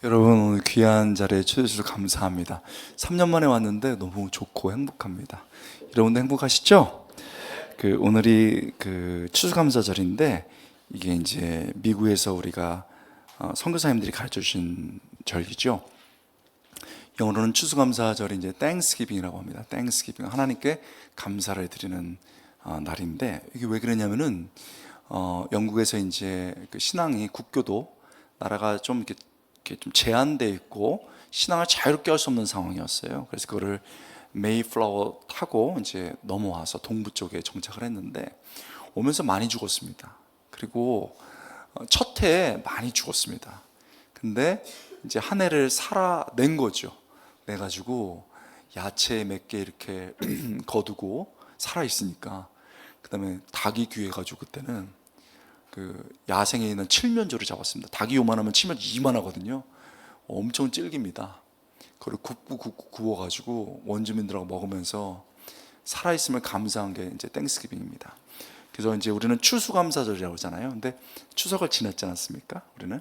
여러분, 오늘 귀한 자리에 초대해 주셔서 감사합니다. 3년 만에 왔는데 너무 좋고 행복합니다. 여러분도 행복하시죠? 오늘이 추수감사절인데, 이게 이제 미국에서 우리가 선교사님들이 가르쳐 주신 절기죠. 영어로는 추수감사절이 이제 Thanksgiving이라고 합니다. Thanksgiving, 하나님께 감사를 드리는 날인데, 이게 왜 그러냐면은 영국에서 이제 신앙이, 국교도 나라가 좀 이렇게 좀 제한되어 있고 신앙을 자유롭게 할 수 없는 상황이었어요. 그래서 그거를 메이플라워 타고 이제 넘어와서 동부 쪽에 정착을 했는데, 오면서 많이 죽었습니다. 그리고 첫 해에 많이 죽었습니다. 근데 이제 한 해를 살아낸 거죠. 내가지고 야채 몇 개 이렇게 거두고 살아있으니까, 그 다음에 닭이 귀해가지고 그때는 야생에 있는 칠면조를 잡았습니다. 닭이 요만하면 칠면조 이만하거든요. 엄청 질깁니다. 그걸 굽고 구워가지고 원주민들하고 먹으면서 살아있음을 감사한 게 이제 땡스기빙입니다. 그래서 이제 우리는 추수감사절이라고 하잖아요. 근데 추석을 지났지 않았습니까? 우리는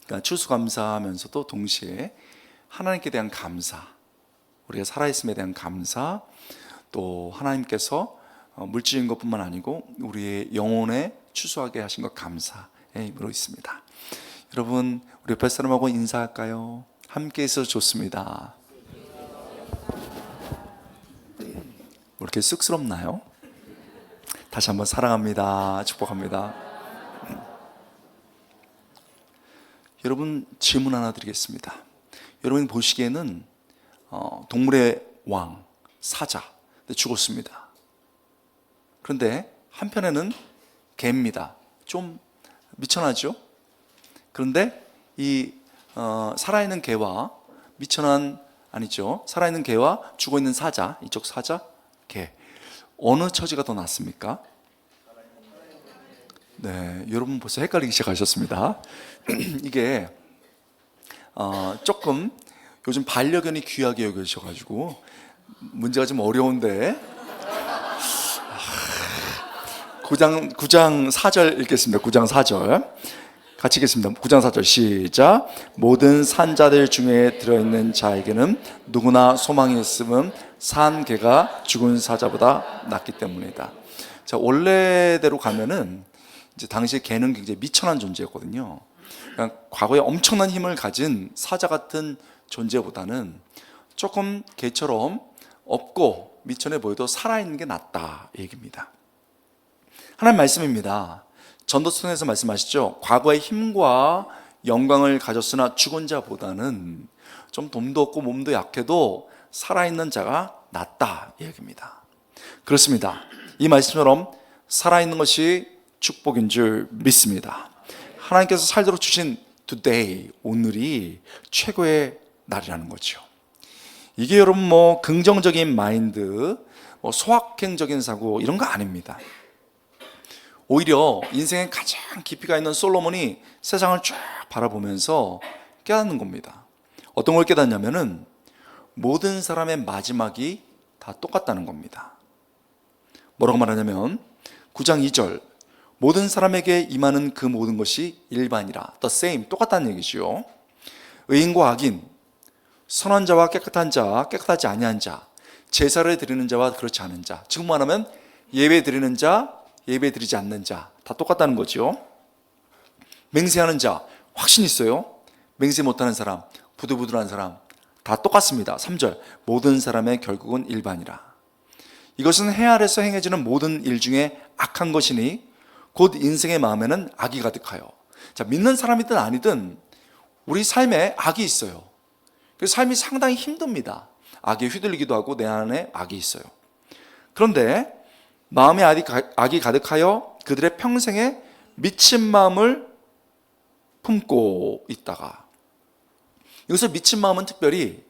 그러니까 추수감사하면서도 동시에 하나님께 대한 감사, 우리가 살아있음에 대한 감사, 또 하나님께서 물질인 것뿐만 아니고 우리의 영혼에 추수하게 하신 것 감사의 의미로 있습니다. 여러분, 우리 옆에 사람하고 인사할까요? 함께 있어서 좋습니다. 왜 이렇게 쑥스럽나요? 다시 한번 사랑합니다. 축복합니다. 여러분, 질문 하나 드리겠습니다. 여러분 보시기에는 동물의 왕, 사자, 죽었습니다. 그런데 한편에는 개입니다. 좀 미천하죠? 그런데 이 살아있는 개와 살아있는 개와 죽어있는 사자, 이쪽 사자, 개, 어느 처지가 더 낫습니까? 네, 여러분 벌써 헷갈리기 시작하셨습니다. 이게 조금 요즘 반려견이 귀하게 여겨지셔가지고 문제가 좀 어려운데, 9장 4절 읽겠습니다. 9장 4절 같이 읽겠습니다. 9장 4절 시작. 모든 산자들 중에 들어있는 자에게는 누구나 소망이 있음은 산 개가 죽은 사자보다 낫기 때문이다. 자, 원래대로 가면은 이제 당시 개는 굉장히 미천한 존재였거든요. 그러니까 과거에 엄청난 힘을 가진 사자 같은 존재보다는 조금 개처럼 없고 미천해 보여도 살아있는 게 낫다, 이 얘기입니다. 하나님 말씀입니다. 전도서에서 말씀하시죠. 과거의 힘과 영광을 가졌으나 죽은 자보다는 좀 돈도 없고 몸도 약해도 살아있는 자가 낫다, 이 얘기입니다. 그렇습니다. 이 말씀처럼 살아있는 것이 축복인 줄 믿습니다. 하나님께서 살도록 주신 today, 오늘이 최고의 날이라는 거죠. 이게 여러분 긍정적인 마인드, 소확행적인 사고 이런 거 아닙니다. 오히려 인생에 가장 깊이가 있는 솔로몬이 세상을 쫙 바라보면서 깨닫는 겁니다. 어떤 걸 깨닫냐면은 모든 사람의 마지막이 다 똑같다는 겁니다. 뭐라고 말하냐면 9장 2절, 모든 사람에게 임하는 그 모든 것이 일반이라, the same, 똑같다는 얘기죠. 의인과 악인, 선한 자와 깨끗한 자, 깨끗하지 아니한 자, 제사를 드리는 자와 그렇지 않은 자, 지금 말하면 예배 드리는 자, 예배 드리지 않는 자, 다 똑같다는 거죠. 맹세하는 자, 확신 있어요. 맹세 못하는 사람, 부들부들한 사람, 다 똑같습니다. 3절, 모든 사람의 결국은 일반이라. 이것은 해 아래서 행해지는 모든 일 중에 악한 것이니 곧 인생의 마음에는 악이 가득하여. 자, 믿는 사람이든 아니든 우리 삶에 악이 있어요. 그래서 삶이 상당히 힘듭니다. 악에 휘둘리기도 하고 내 안에 악이 있어요. 그런데 마음에 악이 가득하여 그들의 평생에 미친 마음을 품고 있다가, 여기서 미친 마음은 특별히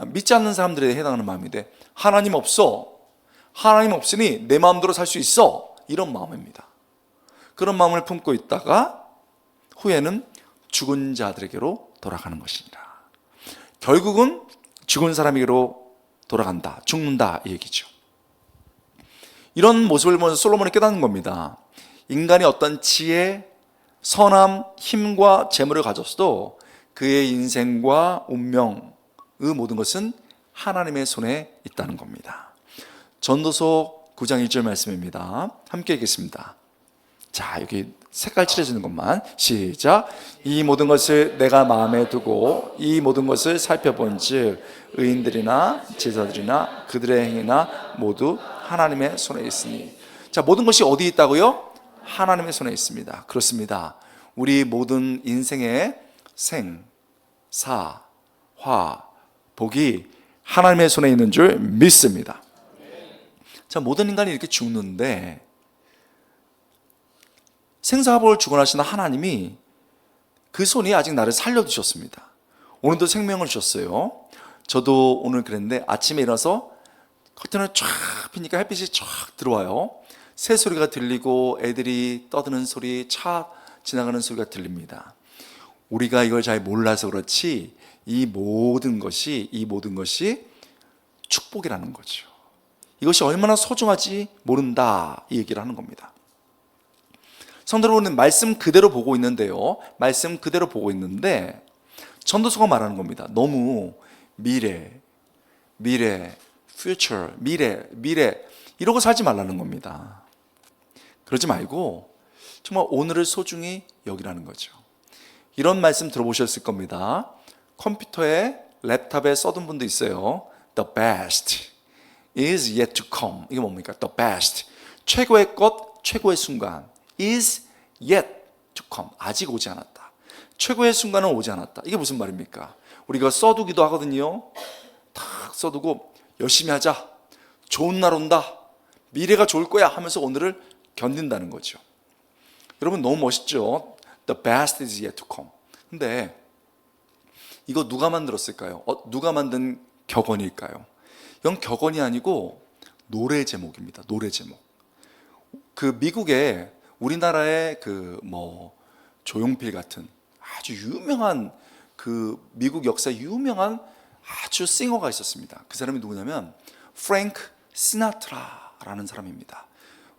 믿지 않는 사람들에 해당하는 마음인데, 하나님 없어, 하나님 없으니 내 마음대로 살 수 있어, 이런 마음입니다. 그런 마음을 품고 있다가 후에는 죽은 자들에게로 돌아가는 것이니라. 결국은 죽은 사람에게로 돌아간다, 죽는다, 이 얘기죠. 이런 모습을 보면서 솔로몬이 깨닫는 겁니다. 인간이 어떤 지혜, 선함, 힘과 재물을 가졌어도 그의 인생과 운명의 모든 것은 하나님의 손에 있다는 겁니다. 전도서 9장 1절 말씀입니다. 함께 읽겠습니다. 자, 여기 색깔 칠해주는 것만 시작. 이 모든 것을 내가 마음에 두고 이 모든 것을 살펴본 즉 의인들이나 제사들이나 그들의 행위나 모두 하나님의 손에 있으니. 자, 모든 것이 어디 있다고요? 하나님의 손에 있습니다. 그렇습니다. 우리 모든 인생의 생, 사, 화, 복이 하나님의 손에 있는 줄 믿습니다. 자, 모든 인간이 이렇게 죽는데 생사화복을 주관하시는 하나님이 그 손이 아직 나를 살려두셨습니다. 오늘도 생명을 주셨어요. 저도 오늘 그랬는데 아침에 일어나서 커튼을 쫙 피니까 햇빛이 쫙 들어와요. 새 소리가 들리고 애들이 떠드는 소리, 차 지나가는 소리가 들립니다. 우리가 이걸 잘 몰라서 그렇지 이 모든 것이 축복이라는 거죠. 이것이 얼마나 소중하지 모른다, 이 얘기를 하는 겁니다. 성도 여러분은 말씀 그대로 보고 있는데요. 말씀 그대로 보고 있는데 전도서가 말하는 겁니다. 너무 미래, future, 미래 이러고 살지 말라는 겁니다. 그러지 말고 정말 오늘을 소중히 여기라는 거죠. 이런 말씀 들어보셨을 겁니다. 컴퓨터에 랩탑에 써둔 분도 있어요. The best is yet to come. 이게 뭡니까? The best. 최고의 것, 최고의 순간. is yet to come. 아직 오지 않았다. 최고의 순간은 오지 않았다. 이게 무슨 말입니까? 우리가 써두기도 하거든요. 탁 써두고 열심히 하자. 좋은 날 온다. 미래가 좋을 거야 하면서 오늘을 견딘다는 거죠. 여러분 너무 멋있죠? The best is yet to come. 근데 이거 누가 만들었을까요? 누가 만든 격언일까요? 이건 격언이 아니고 노래 제목입니다. 노래 제목. 그 미국의 우리나라의 조용필 같은 아주 유명한 그 미국 역사에 유명한 아주 싱어가 있었습니다. 그 사람이 누구냐면 프랭크 시나트라라는 사람입니다.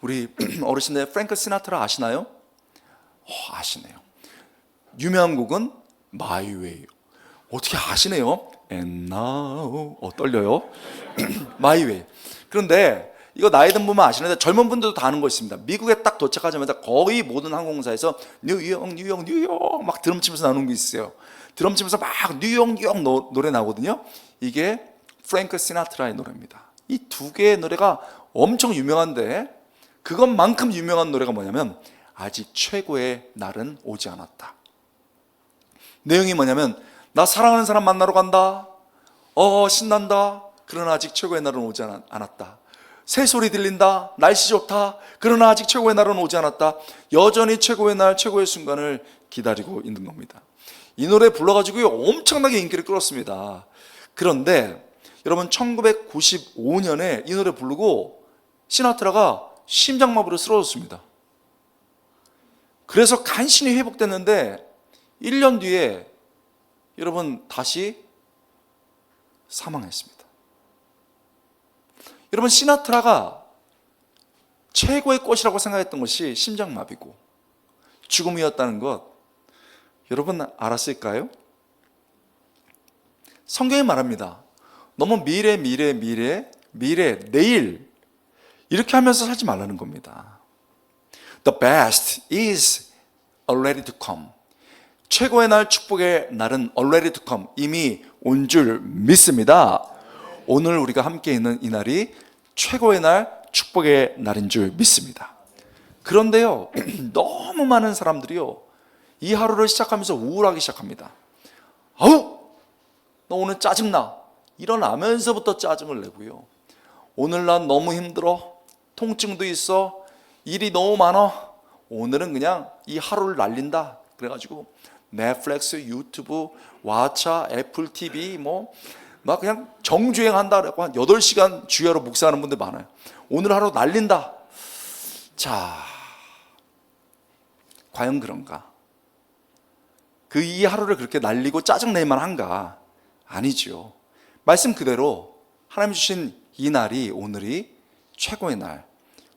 우리 어르신들 프랭크 시나트라 아시나요? 아시네요. 유명한 곡은 My Way. 어떻게 아시네요? And now 떨려요. My Way. 그런데 이거 나이 든 분만 아시는데 젊은 분들도 다 아는 거 있습니다. 미국에 딱 도착하자마자 거의 모든 항공사에서 뉴욕 막 드럼 치면서 나오는 게 있어요. 드럼 치면서 막 뉴욕 노래 나오거든요. 이게 프랭크 시나트라의 노래입니다. 이 두 개의 노래가 엄청 유명한데 그것만큼 유명한 노래가 뭐냐면 아직 최고의 날은 오지 않았다. 내용이 뭐냐면 나 사랑하는 사람 만나러 간다. 신난다. 그러나 아직 최고의 날은 오지 않았다. 새소리 들린다. 날씨 좋다. 그러나 아직 최고의 날은 오지 않았다. 여전히 최고의 날, 최고의 순간을 기다리고 있는 겁니다. 이 노래 불러가지고 엄청나게 인기를 끌었습니다. 그런데 여러분 1995년에 이 노래 부르고 시나트라가 심장마비로 쓰러졌습니다. 그래서 간신히 회복됐는데 1년 뒤에 여러분 다시 사망했습니다. 여러분 시나트라가 최고의 꽃이라고 생각했던 것이 심장마비고 죽음이었다는 것 여러분 알았을까요? 성경이 말합니다. 너무 미래 내일 이렇게 하면서 살지 말라는 겁니다. The best is already to come. 최고의 날, 축복의 날은 already to come. 이미 온 줄 믿습니다. 오늘 우리가 함께 있는 이 날이 최고의 날, 축복의 날인 줄 믿습니다. 그런데요, 너무 많은 사람들이요, 이 하루를 시작하면서 우울하기 시작합니다. 아우! 너 오늘 짜증나. 일어나면서부터 짜증을 내고요. 오늘 난 너무 힘들어. 통증도 있어. 일이 너무 많아. 오늘은 그냥 이 하루를 날린다. 그래가지고 넷플릭스, 유튜브, 왓챠, 애플 TV 막 그냥 정주행한다. 그래고 한 8시간 주야로 묵상하는 분들 많아요. 오늘 하루 날린다. 자, 과연 그런가? 이 하루를 그렇게 날리고 짜증낼만 한가? 아니죠. 말씀 그대로 하나님 주신 이 날이 오늘이 최고의 날,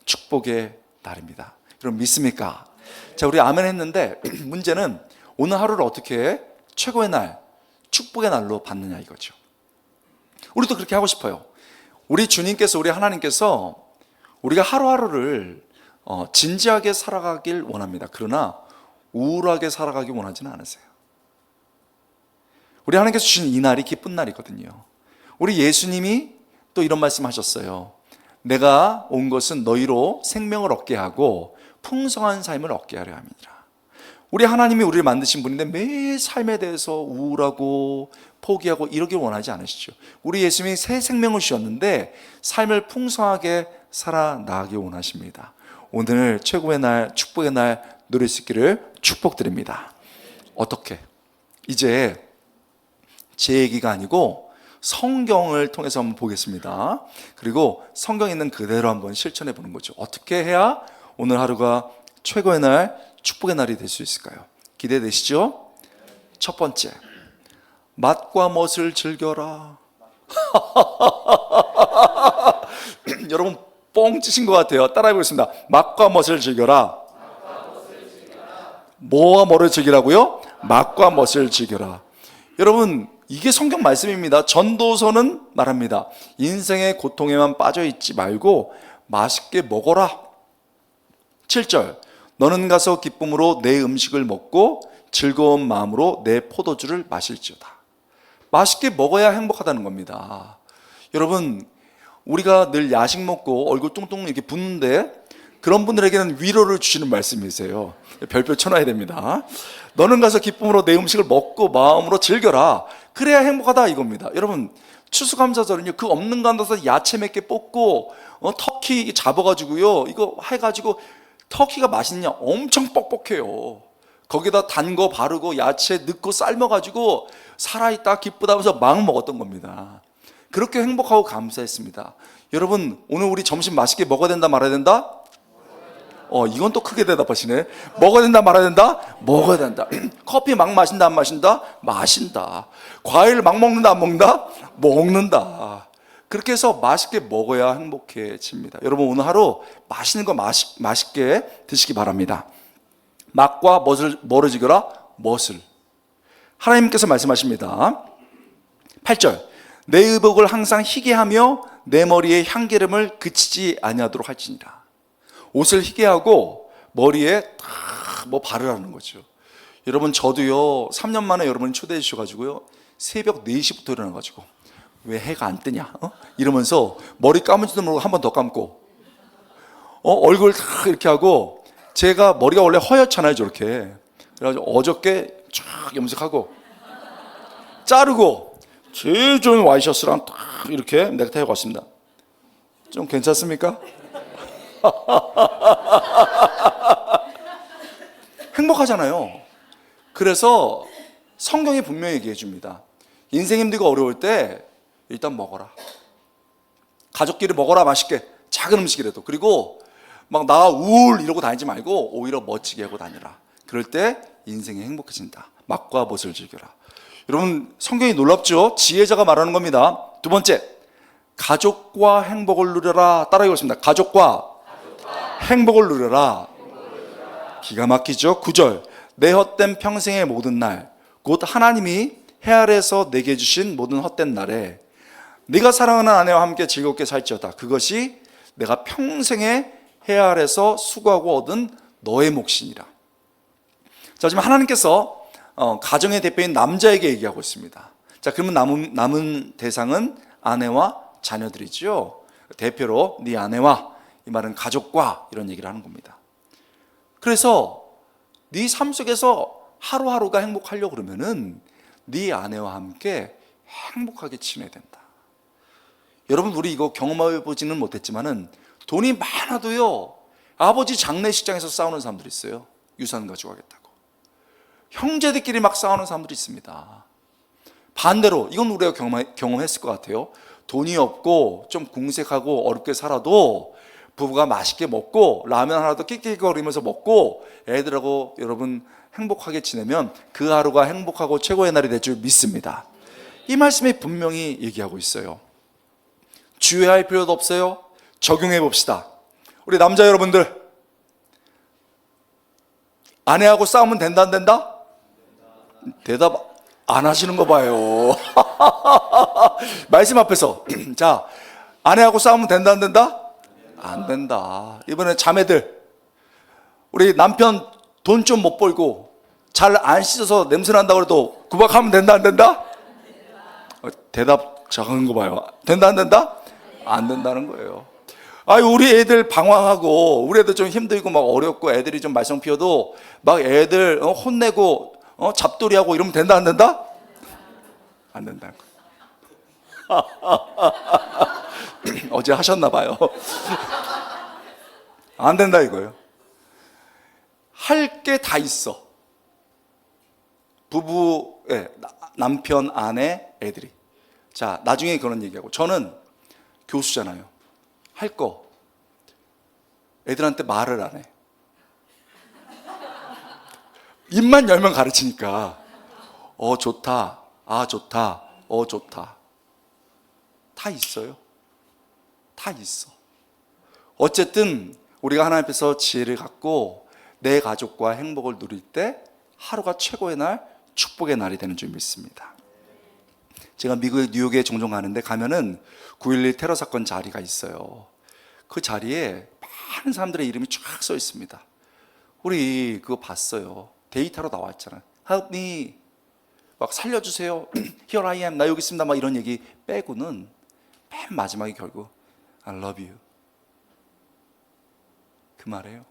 축복의 날입니다. 여러분 믿습니까? 자, 우리 아멘 했는데 문제는 오늘 하루를 어떻게 최고의 날, 축복의 날로 받느냐 이거죠. 우리도 그렇게 하고 싶어요. 우리 주님께서, 우리 하나님께서 우리가 하루하루를 진지하게 살아가길 원합니다. 그러나 우울하게 살아가기 원하지는 않으세요. 우리 하나님께서 주신 이 날이 기쁜 날이거든요. 우리 예수님이 또 이런 말씀하셨어요. 내가 온 것은 너희로 생명을 얻게 하고 풍성한 삶을 얻게 하려 함이니라. 우리 하나님이 우리를 만드신 분인데 매일 삶에 대해서 우울하고 포기하고 이러길 원하지 않으시죠. 우리 예수님이 새 생명을 주셨는데 삶을 풍성하게 살아나가길 원하십니다. 오늘 최고의 날, 축복의 날 누릴 수 있기를 축복드립니다. 어떻게? 이제 제 얘기가 아니고 성경을 통해서 한번 보겠습니다. 그리고 성경에 있는 그대로 한번 실천해 보는 거죠. 어떻게 해야 오늘 하루가 최고의 날, 축복의 날이 될 수 있을까요? 기대되시죠? 첫 번째, 맛과 멋을 즐겨라. 여러분 뻥 치신 것 같아요. 따라해 보겠습니다. 맛과 멋을 즐겨라. 뭐와 뭐를 즐기라고요? 맛과 멋을 즐겨라. 여러분, 이게 성경 말씀입니다. 전도서는 말합니다. 인생의 고통에만 빠져 있지 말고 맛있게 먹어라. 7절, 너는 가서 기쁨으로 내 음식을 먹고 즐거운 마음으로 내 포도주를 마실지어다. 맛있게 먹어야 행복하다는 겁니다. 여러분, 우리가 늘 야식 먹고 얼굴 뚱뚱 이렇게 붓는데 그런 분들에게는 위로를 주시는 말씀이세요. 별표 쳐놔야 됩니다. 너는 가서 기쁨으로 내 음식을 먹고 마음으로 즐겨라. 그래야 행복하다 이겁니다. 여러분, 추수감사절은요, 그 없는 가운데서 야채 몇 개 뽑고 터키 잡아가지고요, 이거 해가지고 터키가 맛있냐? 엄청 뻑뻑해요. 거기다 단 거 바르고 야채 넣고 삶아가지고 살아있다 기쁘다 하면서 막 먹었던 겁니다. 그렇게 행복하고 감사했습니다. 여러분, 오늘 우리 점심 맛있게 먹어야 된다 말아야 된다? 이건 또 크게 대답하시네. 먹어야 된다 말아야 된다? 먹어야 된다. 커피 막 마신다 안 마신다? 마신다. 과일 막 먹는다 안 먹는다? 먹는다. 그렇게 해서 맛있게 먹어야 행복해집니다. 여러분, 오늘 하루 맛있는 거 맛있게 드시기 바랍니다. 맛과 뭐를 즐겨라? 멋을. 하나님께서 말씀하십니다. 8절, 내 의복을 항상 희게 하며 내 머리에 향기름을 그치지 아니하도록 할지니라. 옷을 희게 하고 머리에 다 뭐 바르라는 거죠. 여러분, 저도요 3년 만에 여러분이 초대해 주셔가지고요 새벽 4시부터 일어나가지고 왜 해가 안 뜨냐 이러면서 머리 감은지도 모르고 한 번 더 감고 얼굴 다 이렇게 하고, 제가 머리가 원래 허옇잖아요 저렇게. 그래가지고 어저께 쫙 염색하고 자르고 제일 좋은 와이셔츠랑 딱 이렇게 넥타이 하고 왔습니다. 좀 괜찮습니까? 행복하잖아요. 그래서 성경이 분명히 얘기해 줍니다. 인생 힘들고 어려울 때 일단 먹어라. 가족끼리 먹어라, 맛있게. 작은 음식이라도. 그리고 막 나 우울 이러고 다니지 말고 오히려 멋지게 하고 다니라. 그럴 때 인생이 행복해진다. 맛과 멋을 즐겨라. 여러분, 성경이 놀랍죠? 지혜자가 말하는 겁니다. 두 번째, 가족과 행복을 누려라. 따라 읽겠습니다. 가족과 행복을 누려라. 기가 막히죠? 9절, 내 헛된 평생의 모든 날, 곧 하나님이 해 아래에서 내게 주신 모든 헛된 날에 네가 사랑하는 아내와 함께 즐겁게 살지어다. 그것이 내가 평생의 해 아래에서 수고하고 얻은 너의 몫이니라. 자, 지금 하나님께서 가정의 대표인 남자에게 얘기하고 있습니다. 자, 그러면 남은 대상은 아내와 자녀들이죠. 대표로 네 아내와, 이 말은 가족과 이런 얘기를 하는 겁니다. 그래서 네 삶 속에서 하루하루가 행복하려고 그러면은 네 아내와 함께 행복하게 지내야 된다. 여러분, 우리 이거 경험해 보지는 못했지만은 돈이 많아도요, 아버지 장례식장에서 싸우는 사람들이 있어요. 유산 가져가겠다고. 형제들끼리 막 싸우는 사람들이 있습니다. 반대로 이건 우리가 경험했을 것 같아요. 돈이 없고 좀 궁색하고 어렵게 살아도 부부가 맛있게 먹고 라면 하나도 끽끽거리면서 먹고 애들하고 여러분 행복하게 지내면 그 하루가 행복하고 최고의 날이 될 줄 믿습니다. 이 말씀에 분명히 얘기하고 있어요. 주의할 필요도 없어요. 적용해 봅시다. 우리 남자 여러분들, 아내하고 싸우면 된다 안 된다? 대답 안 하시는 거 봐요. 말씀 앞에서 자, 아내하고 싸우면 된다 안 된다? 안 된다. 이번에 자매들, 우리 남편 돈 좀 못 벌고 잘 안 씻어서 냄새 난다고 해도 구박하면 된다 안 된다? 대답 작은 거 봐요. 된다 안 된다? 안 된다는 거예요. 아유, 우리 애들 방황하고 우리 애들 좀 힘들고 막 어렵고 애들이 좀 말썽 피워도 막 애들 혼내고 잡돌이하고 이러면 된다 안 된다? 안 된다는 거예요. 어제 하셨나 봐요. 안 된다 이거예요. 할 게 다 있어. 부부, 남편, 아내, 애들이. 자, 나중에 그런 얘기하고. 저는 교수잖아요. 할 거 애들한테 말을 안 해. 입만 열면 가르치니까 좋다, 아 좋다, 좋다. 다 있어요. 다 있어. 어쨌든 우리가 하나님 앞에서 지혜를 갖고 내 가족과 행복을 누릴 때 하루가 최고의 날, 축복의 날이 되는 줄 믿습니다. 제가 미국 뉴욕에 종종 가는데 가면은 9.11 테러 사건 자리가 있어요. 그 자리에 많은 사람들의 이름이 쫙 써 있습니다. 우리 그거 봤어요. 데이터로 나왔잖아요. Help me, 막 살려주세요. Here I am, 나 여기 있습니다. 막 이런 얘기 빼고는 맨 마지막에 결국 I love you, 그 말이에요.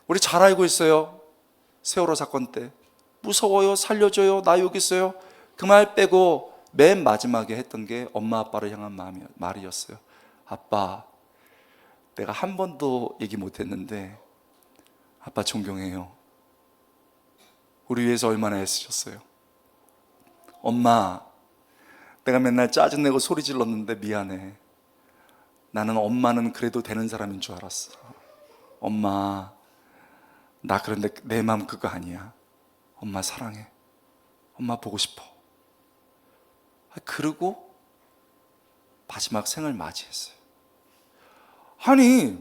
우리 잘 알고 있어요. 세월호 사건 때 무서워요, 살려줘요, 나 여기 있어요. 그 말 빼고 맨 마지막에 했던 게 엄마 아빠를 향한 말이었어요. 아빠, 내가 한 번도 얘기 못했는데 아빠 존경해요. 우리 위해서 얼마나 애쓰셨어요. 엄마, 내가 맨날 짜증내고 소리 질렀는데 미안해. 나는 엄마는 그래도 되는 사람인 줄 알았어. 엄마, 나 그런데 내 마음 그거 아니야. 엄마 사랑해. 엄마 보고 싶어. 그러고 마지막 생을 맞이했어요. 아니,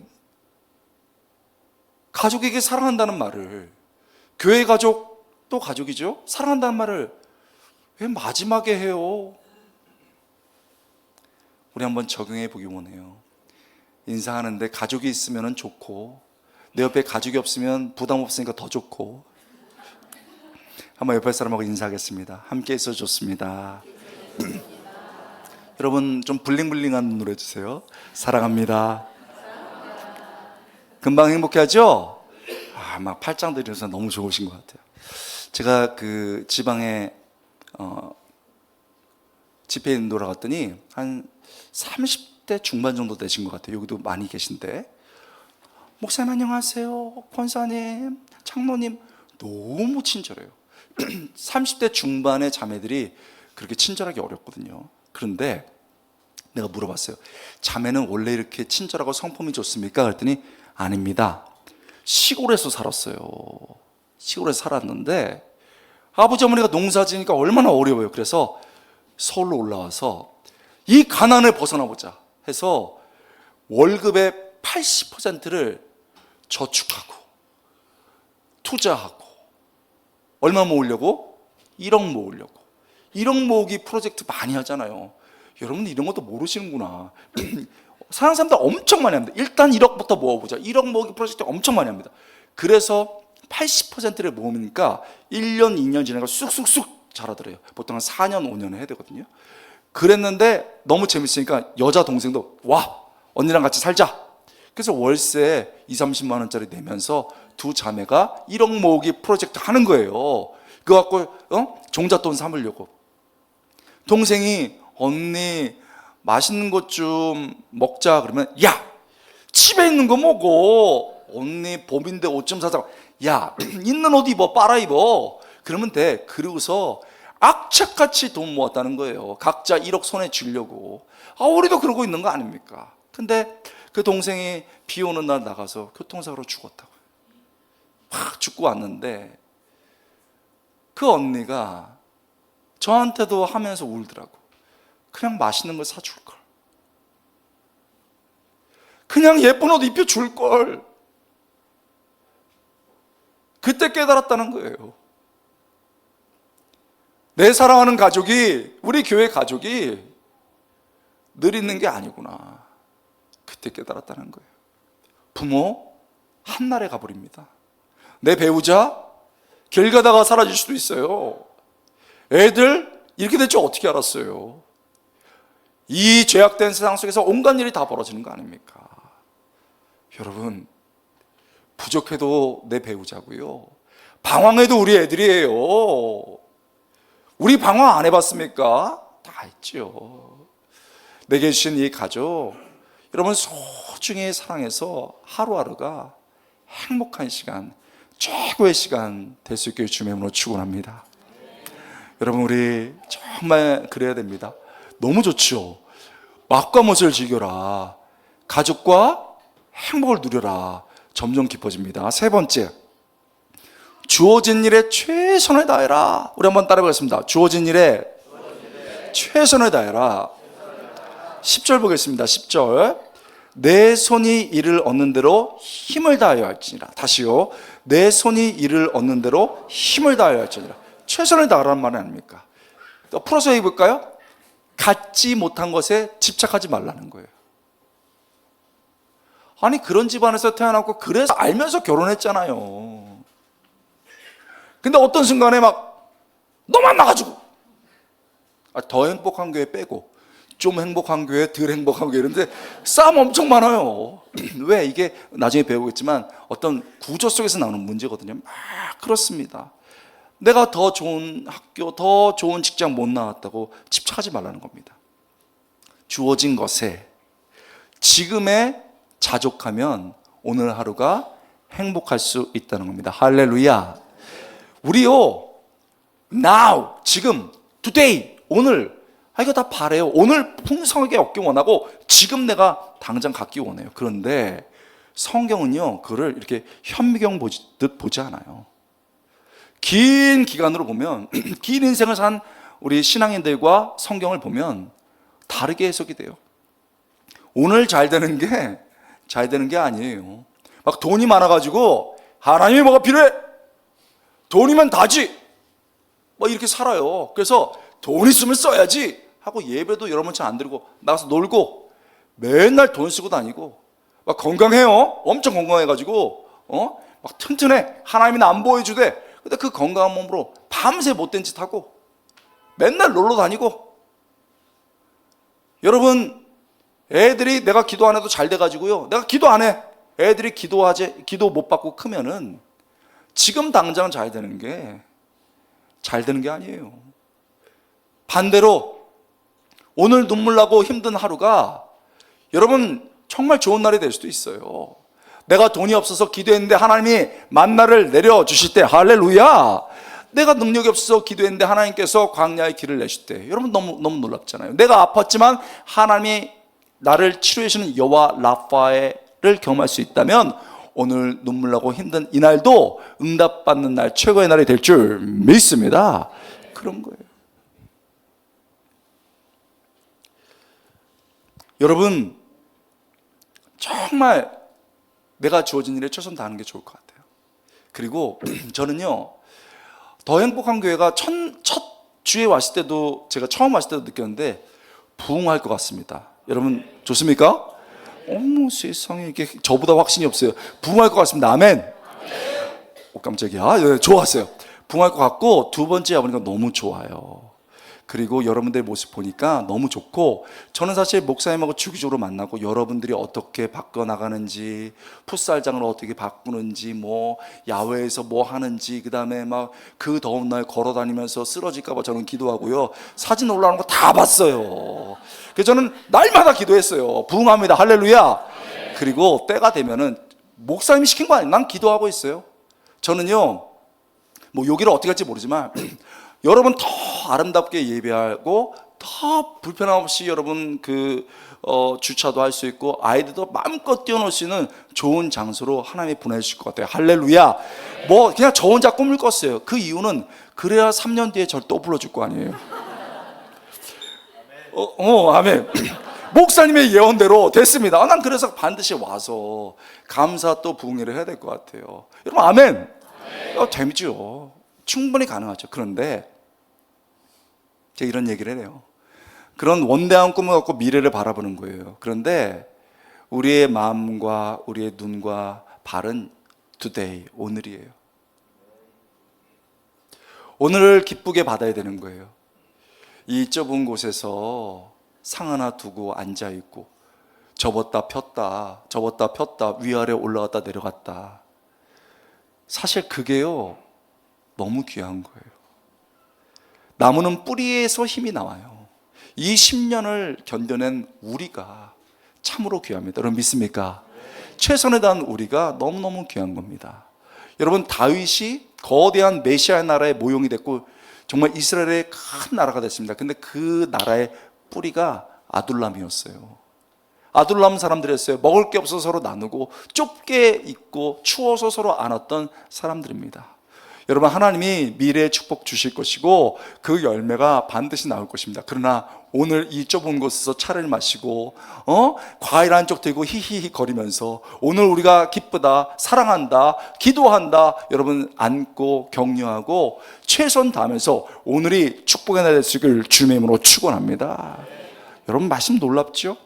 가족에게 사랑한다는 말을, 교회 가족도 가족이죠. 사랑한다는 말을 왜 마지막에 해요? 우리 한번 적용해 보기 원해요. 인사하는데 가족이 있으면 좋고 내 옆에 가족이 없으면 부담 없으니까 더 좋고. 한번 옆에 사람하고 인사하겠습니다. 함께 있어 좋습니다. 여러분 좀 블링블링한 노래 주세요. 사랑합니다. 금방 행복해하죠? 막 팔짱 들여서 너무 좋으신 것 같아요. 제가 그 지방에 집회 인도를 갔더니 한 30대 중반 정도 되신 것 같아요. 여기도 많이 계신데, 목사님 안녕하세요, 권사님, 장로님, 너무 친절해요. 30대 중반의 자매들이 그렇게 친절하기 어렵거든요. 그런데 내가 물어봤어요. 자매는 원래 이렇게 친절하고 성품이 좋습니까? 그랬더니 아닙니다. 시골에서 살았어요. 시골에서 살았는데 아버지 어머니가 농사 지으니까 얼마나 어려워요. 그래서 서울로 올라와서 이 가난을 벗어나보자 해서 월급의 80%를 저축하고 투자하고, 얼마 모으려고? 1억 모으려고. 1억 모으기 프로젝트 많이 하잖아요. 여러분 이런 것도 모르시는구나. 사는 사람들 엄청 많이 합니다. 일단 1억부터 모아보자. 1억 모으기 프로젝트 엄청 많이 합니다. 그래서 80%를 모으니까 1년, 2년 지나가 쑥쑥쑥 자라더래요. 보통 한 4년, 5년 해야 되거든요. 그랬는데 너무 재밌으니까 여자 동생도 와, 언니랑 같이 살자. 그래서 월세 20-30만 원짜리 내면서 두 자매가 1억 모으기 프로젝트 하는 거예요. 그거 갖고 종잣돈 삼으려고. 동생이 언니 맛있는 것 좀 먹자 그러면, 야, 집에 있는 거 먹어. 언니 봄인데 옷 좀 사자. 야, 있는 옷 입어, 빨아 입어. 그러면 돼. 그러고서 악착같이 돈 모았다는 거예요. 각자 1억 손에 쥐려고. 우리도 그러고 있는 거 아닙니까? 근데 그 동생이 비 오는 날 나가서 교통사고로 죽었다고요. 막 죽고 왔는데 그 언니가 저한테도 하면서 울더라고. 그냥 맛있는 걸 사줄 걸. 그냥 예쁜 옷 입혀줄 걸. 그때 깨달았다는 거예요. 내 사랑하는 가족이, 우리 교회 가족이 늘 있는 게 아니구나. 그때 깨달았다는 거예요. 부모 한날에 가버립니다. 내 배우자 길 가다가 사라질 수도 있어요. 애들 이렇게 될 줄 어떻게 알았어요? 이 죄악된 세상 속에서 온갖 일이 다 벌어지는 거 아닙니까? 여러분, 부족해도 내 배우자고요, 방황해도 우리 애들이에요. 우리 방황 안 해봤습니까? 다 했죠. 내게 주신 이 가족, 여러분 소중히 사랑해서 하루하루가 행복한 시간, 최고의 시간 될 수 있길 주님의 이름으로 축원합니다. 여러분, 우리 정말 그래야 됩니다. 너무 좋죠. 맛과 멋을 즐겨라. 가족과 행복을 누려라. 점점 깊어집니다. 세 번째, 주어진 일에 최선을 다해라. 우리 한번 따라해보겠습니다. 주어진 일에 최선을 다해라. 10절 보겠습니다. 10절. 내 손이 이를 얻는 대로 힘을 다하여 할지니라. 다시요. 내 손이 이를 얻는 대로 힘을 다하여 할지니라. 최선을 다하라는 말은 아닙니까? 또 풀어서 해볼까요? 갖지 못한 것에 집착하지 말라는 거예요. 아니, 그런 집안에서 태어났고 그래서 알면서 결혼했잖아요. 근데 어떤 순간에 막 너만 나가지고, 더 행복한 교회 빼고 좀 행복한 교회, 덜 행복한 교회, 이런데 싸움 엄청 많아요. 왜? 이게 나중에 배우겠지만 어떤 구조 속에서 나오는 문제거든요. 그렇습니다. 내가 더 좋은 학교, 더 좋은 직장 못 나왔다고 집착하지 말라는 겁니다. 주어진 것에 지금에 자족하면 오늘 하루가 행복할 수 있다는 겁니다. 할렐루야. 우리요, now, 지금, today, 오늘, 이거 다 바래요. 오늘 풍성하게 얻기 원하고 지금 내가 당장 갖기 원해요. 그런데 성경은요, 그를 이렇게 현미경 보듯 보지 않아요. 긴 기간으로 보면, 긴 인생을 산 우리 신앙인들과 성경을 보면 다르게 해석이 돼요. 오늘 잘 되는 게 아니에요. 막 돈이 많아가지고 하나님이 뭐가 필요해? 돈이면 다지. 뭐 이렇게 살아요. 그래서 돈 있으면 써야지 하고 예배도 여러분 잘 안 드리고 나가서 놀고 맨날 돈 쓰고 다니고 막 건강해요. 엄청 건강해가지고 막 튼튼해. 하나님이 나 안 보여주대. 근데 그 건강한 몸으로 밤새 못된 짓 하고 맨날 놀러 다니고. 여러분, 애들이 내가 기도 안 해도 잘 돼가지고요, 내가 기도 안 해. 애들이 기도 못 받고 크면은 지금 당장 잘 되는 게 아니에요. 반대로 오늘 눈물 나고 힘든 하루가 여러분 정말 좋은 날이 될 수도 있어요. 내가 돈이 없어서 기도했는데 하나님이 만나를 내려주실 때, 할렐루야. 내가 능력이 없어서 기도했는데 하나님께서 광야의 길을 내실 때, 여러분 너무 놀랍잖아요. 내가 아팠지만 하나님이 나를 치료해 주시는 여호와 라파를 경험할 수 있다면 오늘 눈물 나고 힘든 이 날도 응답받는 날, 최고의 날이 될 줄 믿습니다. 그런 거예요. 여러분, 정말 내가 주어진 일에 최선 다하는 게 좋을 것 같아요. 그리고 저는요, 더 행복한 교회가 첫 주에 왔을 때도, 제가 처음 왔을 때도 느꼈는데 부흥할 것 같습니다. 여러분 좋습니까? 어머 세상에, 이게 저보다 확신이 없어요. 부흥할 것 같습니다. 아멘. 깜짝이야. 네, 좋았어요. 부흥할 것 같고, 두 번째 와보니까 너무 좋아요. 그리고 여러분들의 모습 보니까 너무 좋고, 저는 사실 목사님하고 주기적으로 만나고 여러분들이 어떻게 바꿔나가는지, 풋살장을 어떻게 바꾸는지, 뭐 야외에서 뭐 하는지, 그 다음에 막 그 더운 날 걸어다니면서 쓰러질까봐 저는 기도하고요, 사진 올라오는 거 다 봤어요. 그래서 저는 날마다 기도했어요. 부흥합니다. 할렐루야. 그리고 때가 되면은 목사님이 시킨 거 아니에요. 난 기도하고 있어요. 저는요, 뭐 여기를 어떻게 할지 모르지만 여러분 더 아름답게 예배하고 더 불편함 없이 여러분 주차도 할 수 있고 아이들도 마음껏 뛰어놀 수 있는 좋은 장소로 하나님이 보내주실 것 같아요. 할렐루야. 뭐 그냥 저 혼자 꿈을 꿨어요. 그 이유는 그래야 3년 뒤에 저를 또 불러줄 거 아니에요. 아멘. 목사님의 예언대로 됐습니다. 난 그래서 반드시 와서 감사 또 부흥회를 해야 될 것 같아요. 여러분 아멘. 재밌죠. 충분히 가능하죠. 그런데 제가 이런 얘기를 해요. 그런 원대한 꿈을 갖고 미래를 바라보는 거예요. 그런데 우리의 마음과 우리의 눈과 발은 today, 오늘이에요. 오늘을 기쁘게 받아야 되는 거예요. 이 좁은 곳에서 상 하나 두고 앉아있고 접었다 폈다 위아래 올라갔다 내려갔다. 사실 그게요 너무 귀한 거예요. 나무는 뿌리에서 힘이 나와요. 이 10년을 견뎌낸 우리가 참으로 귀합니다. 여러분 믿습니까? 최선을 다한 우리가 너무너무 귀한 겁니다. 여러분 다윗이 거대한 메시아 나라의 모형이 됐고 정말 이스라엘의 큰 나라가 됐습니다. 근데 그 나라의 뿌리가 아둘람이었어요. 아둘람 사람들이었어요. 먹을 게 없어서 서로 나누고 좁게 있고 추워서 서로 안았던 사람들입니다. 여러분 하나님이 미래의 축복 주실 것이고 그 열매가 반드시 나올 것입니다. 그러나 오늘 이 좁은 곳에서 차를 마시고 과일 한쪽 들고 히히히 거리면서 오늘 우리가 기쁘다, 사랑한다, 기도한다, 여러분 안고 격려하고 최선 다하면서 오늘이 축복의 날 되시길 주님의 이름으로 축원합니다. 여러분 말씀 놀랍죠?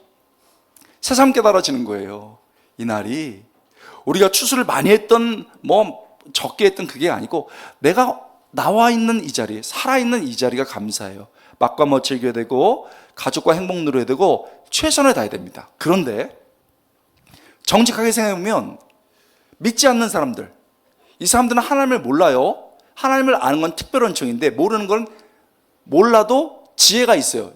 새삼 깨달아지는 거예요. 이 날이 우리가 추수를 많이 했던 적게 했던 그게 아니고 내가 나와 있는 이 자리, 살아있는 이 자리가 감사해요. 맛과 멋 즐겨야 되고 가족과 행복 누려야 되고 최선을 다해야 됩니다. 그런데 정직하게 생각해보면 믿지 않는 사람들, 이 사람들은 하나님을 몰라요. 하나님을 아는 건 특별한 은총인데 모르는 건 몰라도 지혜가 있어요.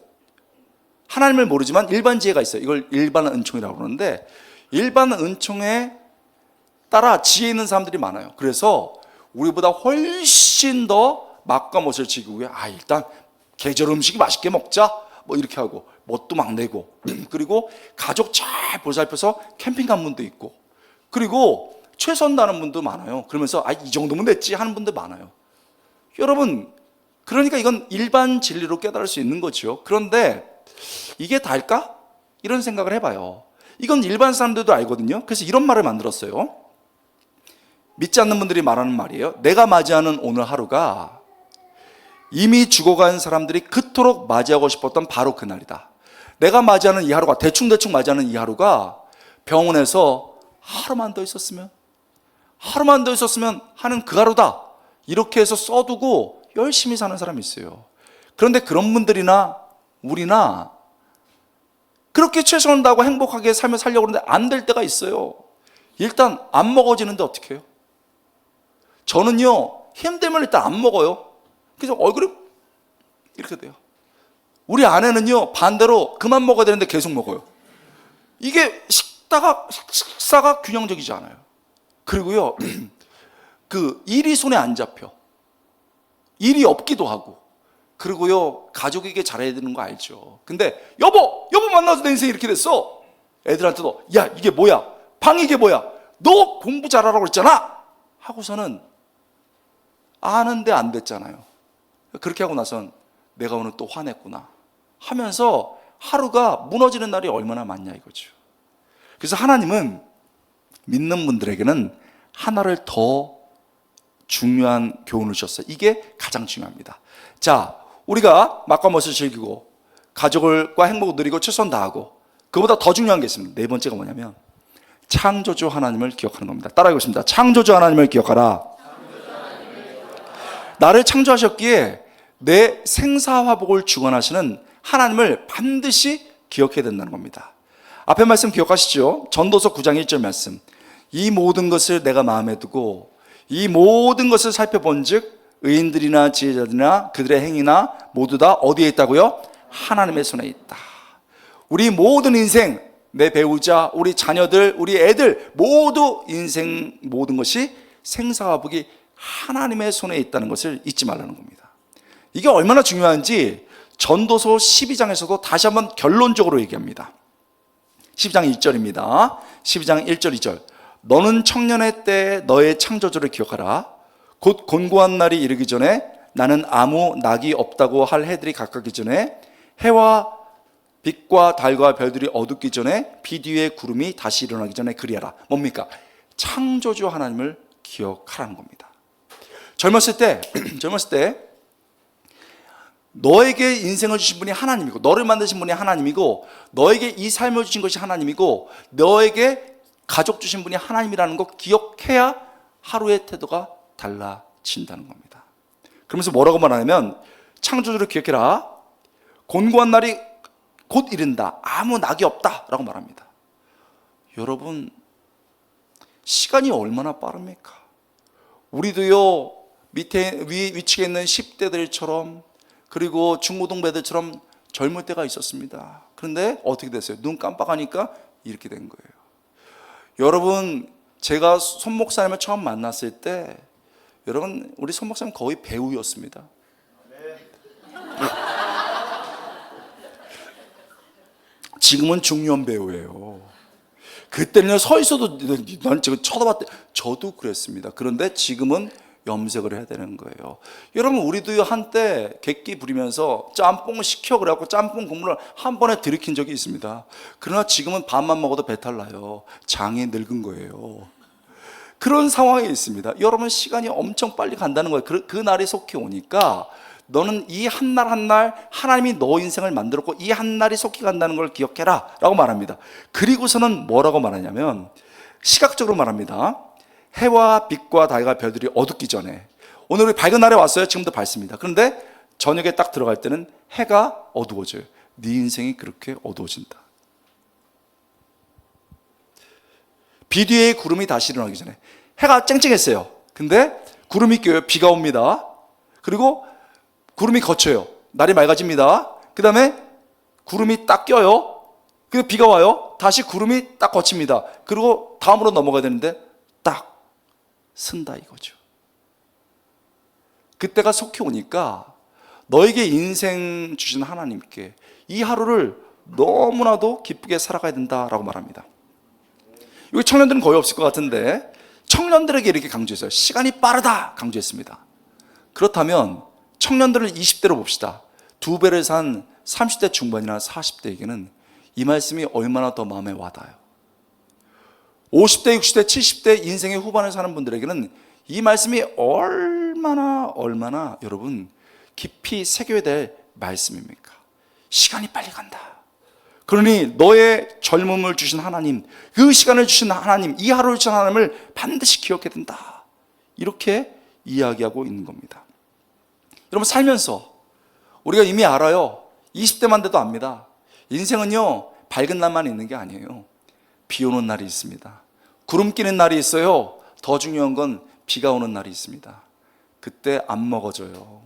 하나님을 모르지만 일반 지혜가 있어요. 이걸 일반 은총이라고 그러는데 일반 은총에 따라 지혜 있는 사람들이 많아요. 그래서 우리보다 훨씬 더 맛과 멋을 즐기고 일단 계절 음식이 맛있게 먹자 이렇게 하고 멋도 막 내고 그리고 가족 잘 보살펴서 캠핑 간 분도 있고 그리고 최선 다하는 분도 많아요. 그러면서 이 정도면 됐지 하는 분도 많아요. 여러분 그러니까 이건 일반 진리로 깨달을 수 있는 거죠. 그런데 이게 다일까? 이런 생각을 해봐요. 이건 일반 사람들도 알거든요. 그래서 이런 말을 만들었어요. 믿지 않는 분들이 말하는 말이에요. 내가 맞이하는 오늘 하루가 이미 죽어간 사람들이 그토록 맞이하고 싶었던 바로 그날이다. 내가 맞이하는 이 하루가 대충 맞이하는 이 하루가 병원에서 하루만 더 있었으면 하는 그 하루다. 이렇게 해서 써두고 열심히 사는 사람이 있어요. 그런데 그런 분들이나 우리나 그렇게 최선을 다하고 행복하게 삶을 살려고 하는데 안 될 때가 있어요. 일단 안 먹어지는데 어떻게 해요? 저는요 힘들면 일단 안 먹어요. 그래서 얼굴이 이렇게 돼요. 우리 아내는요 반대로 그만 먹어야 되는데 계속 먹어요. 이게 식사가 균형적이지 않아요. 그리고요 그 일이 손에 안 잡혀. 일이 없기도 하고 그리고요 가족에게 잘해야 되는 거 알죠. 근데 여보 만나서 내 인생이 이렇게 됐어. 애들한테도 야 이게 뭐야, 방 이게 뭐야, 너 공부 잘하라고 그랬잖아 하고서는 아는데 안 됐잖아요. 그렇게 하고 나선 내가 오늘 또 화냈구나 하면서 하루가 무너지는 날이 얼마나 많냐 이거죠. 그래서 하나님은 믿는 분들에게는 하나를 더 중요한 교훈을 주셨어요. 이게 가장 중요합니다. 자, 우리가 맛과 멋을 즐기고 가족과 행복을 누리고 최선 다하고 그보다 더 중요한 게 있습니다. 네 번째가 뭐냐면 창조주 하나님을 기억하는 겁니다. 따라해보겠습니다. 창조주 하나님을 기억하라. 나를 창조하셨기에 내 생사화복을 주관하시는 하나님을 반드시 기억해야 된다는 겁니다. 앞에 말씀 기억하시죠? 전도서 9장 1절 말씀. 이 모든 것을 내가 마음에 두고 이 모든 것을 살펴본 즉 의인들이나 지혜자들이나 그들의 행위나 모두 다 어디에 있다고요? 하나님의 손에 있다. 우리 모든 인생, 내 배우자, 우리 자녀들, 우리 애들 모두 인생 모든 것이 생사화복이 하나님의 손에 있다는 것을 잊지 말라는 겁니다. 이게 얼마나 중요한지 전도서 12장에서도 다시 한번 결론적으로 얘기합니다. 12장 1절입니다. 12장 1절 2절. 너는 청년의 때 너의 창조주를 기억하라. 곧 곤고한 날이 이르기 전에 나는 아무 낙이 없다고 할 해들이 가깝기 전에 해와 빛과 달과 별들이 어둡기 전에 비 뒤에 구름이 다시 일어나기 전에 그리하라. 뭡니까? 창조주 하나님을 기억하라는 겁니다. 젊었을 때 젊었을 때 너에게 인생을 주신 분이 하나님이고, 너를 만드신 분이 하나님이고, 너에게 이 삶을 주신 것이 하나님이고, 너에게 가족 주신 분이 하나님이라는 거 기억해야 하루의 태도가 달라진다는 겁니다. 그러면서 뭐라고 말하냐면, 창조주를 기억해라, 곤고한 날이 곧 이른다, 아무 낙이 없다 라고 말합니다. 여러분, 시간이 얼마나 빠릅니까? 우리도요, 밑에 위치에 있는 10대들처럼, 그리고 중고등배들처럼 젊을 때가 있었습니다. 그런데 어떻게 됐어요? 눈 깜빡하니까 이렇게 된 거예요. 여러분, 제가 손 목사님을 처음 만났을 때, 여러분, 우리 손 목사님 거의 배우였습니다. 지금은 중년 배우예요. 그때는 서 있어도 난 지금 쳐다봤대. 저도 그랬습니다. 그런데 지금은 염색을 해야 되는 거예요. 여러분, 우리도 한때 객기 부리면서 짬뽕을 시켜 그래갖고 짬뽕 국물을 한 번에 들이킨 적이 있습니다. 그러나 지금은 밥만 먹어도 배탈 나요. 장이 늙은 거예요. 그런 상황이 있습니다. 여러분, 시간이 엄청 빨리 간다는 거예요. 그 날이 속히 오니까 너는 이 한 날 한 날 하나님이 너 인생을 만들었고 이 한 날이 속히 간다는 걸 기억해라 라고 말합니다. 그리고서는 뭐라고 말하냐면, 시각적으로 말합니다. 해와 빛과 달과 별들이 어둡기 전에, 오늘 우리 밝은 날에 왔어요. 지금도 밝습니다. 그런데 저녁에 딱 들어갈 때는 해가 어두워져요. 네 인생이 그렇게 어두워진다. 비 뒤에 구름이 다시 일어나기 전에, 해가 쨍쨍했어요. 근데 구름이 껴요. 비가 옵니다. 그리고 구름이 거쳐요. 날이 맑아집니다. 그 다음에 구름이 딱 껴요. 그리고 비가 와요. 다시 구름이 딱 거칩니다. 그리고 다음으로 넘어가야 되는데 딱 쓴다 이거죠. 그때가 속히 오니까 너에게 인생 주신 하나님께 이 하루를 너무나도 기쁘게 살아가야 된다라고 말합니다. 여기 청년들은 거의 없을 것 같은데 청년들에게 이렇게 강조했어요. 시간이 빠르다 강조했습니다. 그렇다면 청년들을 20대로 봅시다. 2배를 산 30대 중반이나 40대에게는 이 말씀이 얼마나 더 마음에 와닿아요. 50대, 60대, 70대 인생의 후반을 사는 분들에게는 이 말씀이 얼마나 여러분 깊이 새겨야 될 말씀입니까? 시간이 빨리 간다. 그러니 너의 젊음을 주신 하나님, 그 시간을 주신 하나님, 이 하루를 주신 하나님을 반드시 기억해야 된다. 이렇게 이야기하고 있는 겁니다. 여러분, 살면서 우리가 이미 알아요. 20대만 돼도 압니다. 인생은요, 밝은 날만 있는 게 아니에요. 비 오는 날이 있습니다. 구름 끼는 날이 있어요. 더 중요한 건 비가 오는 날이 있습니다. 그때 안 먹어져요.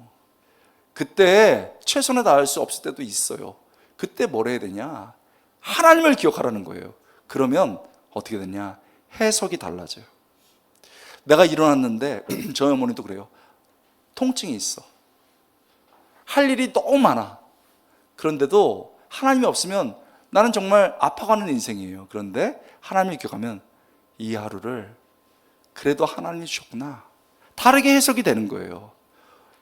그때 최선을 다할 수 없을 때도 있어요. 그때 뭘 해야 되냐? 하나님을 기억하라는 거예요. 그러면 어떻게 되냐? 해석이 달라져요. 내가 일어났는데 저희 어머니도 그래요. 통증이 있어. 할 일이 너무 많아. 그런데도 하나님이 없으면 나는 정말 아파가는 인생이에요. 그런데 하나님을 기억하면 이 하루를 그래도 하나님이 주셨구나. 다르게 해석이 되는 거예요.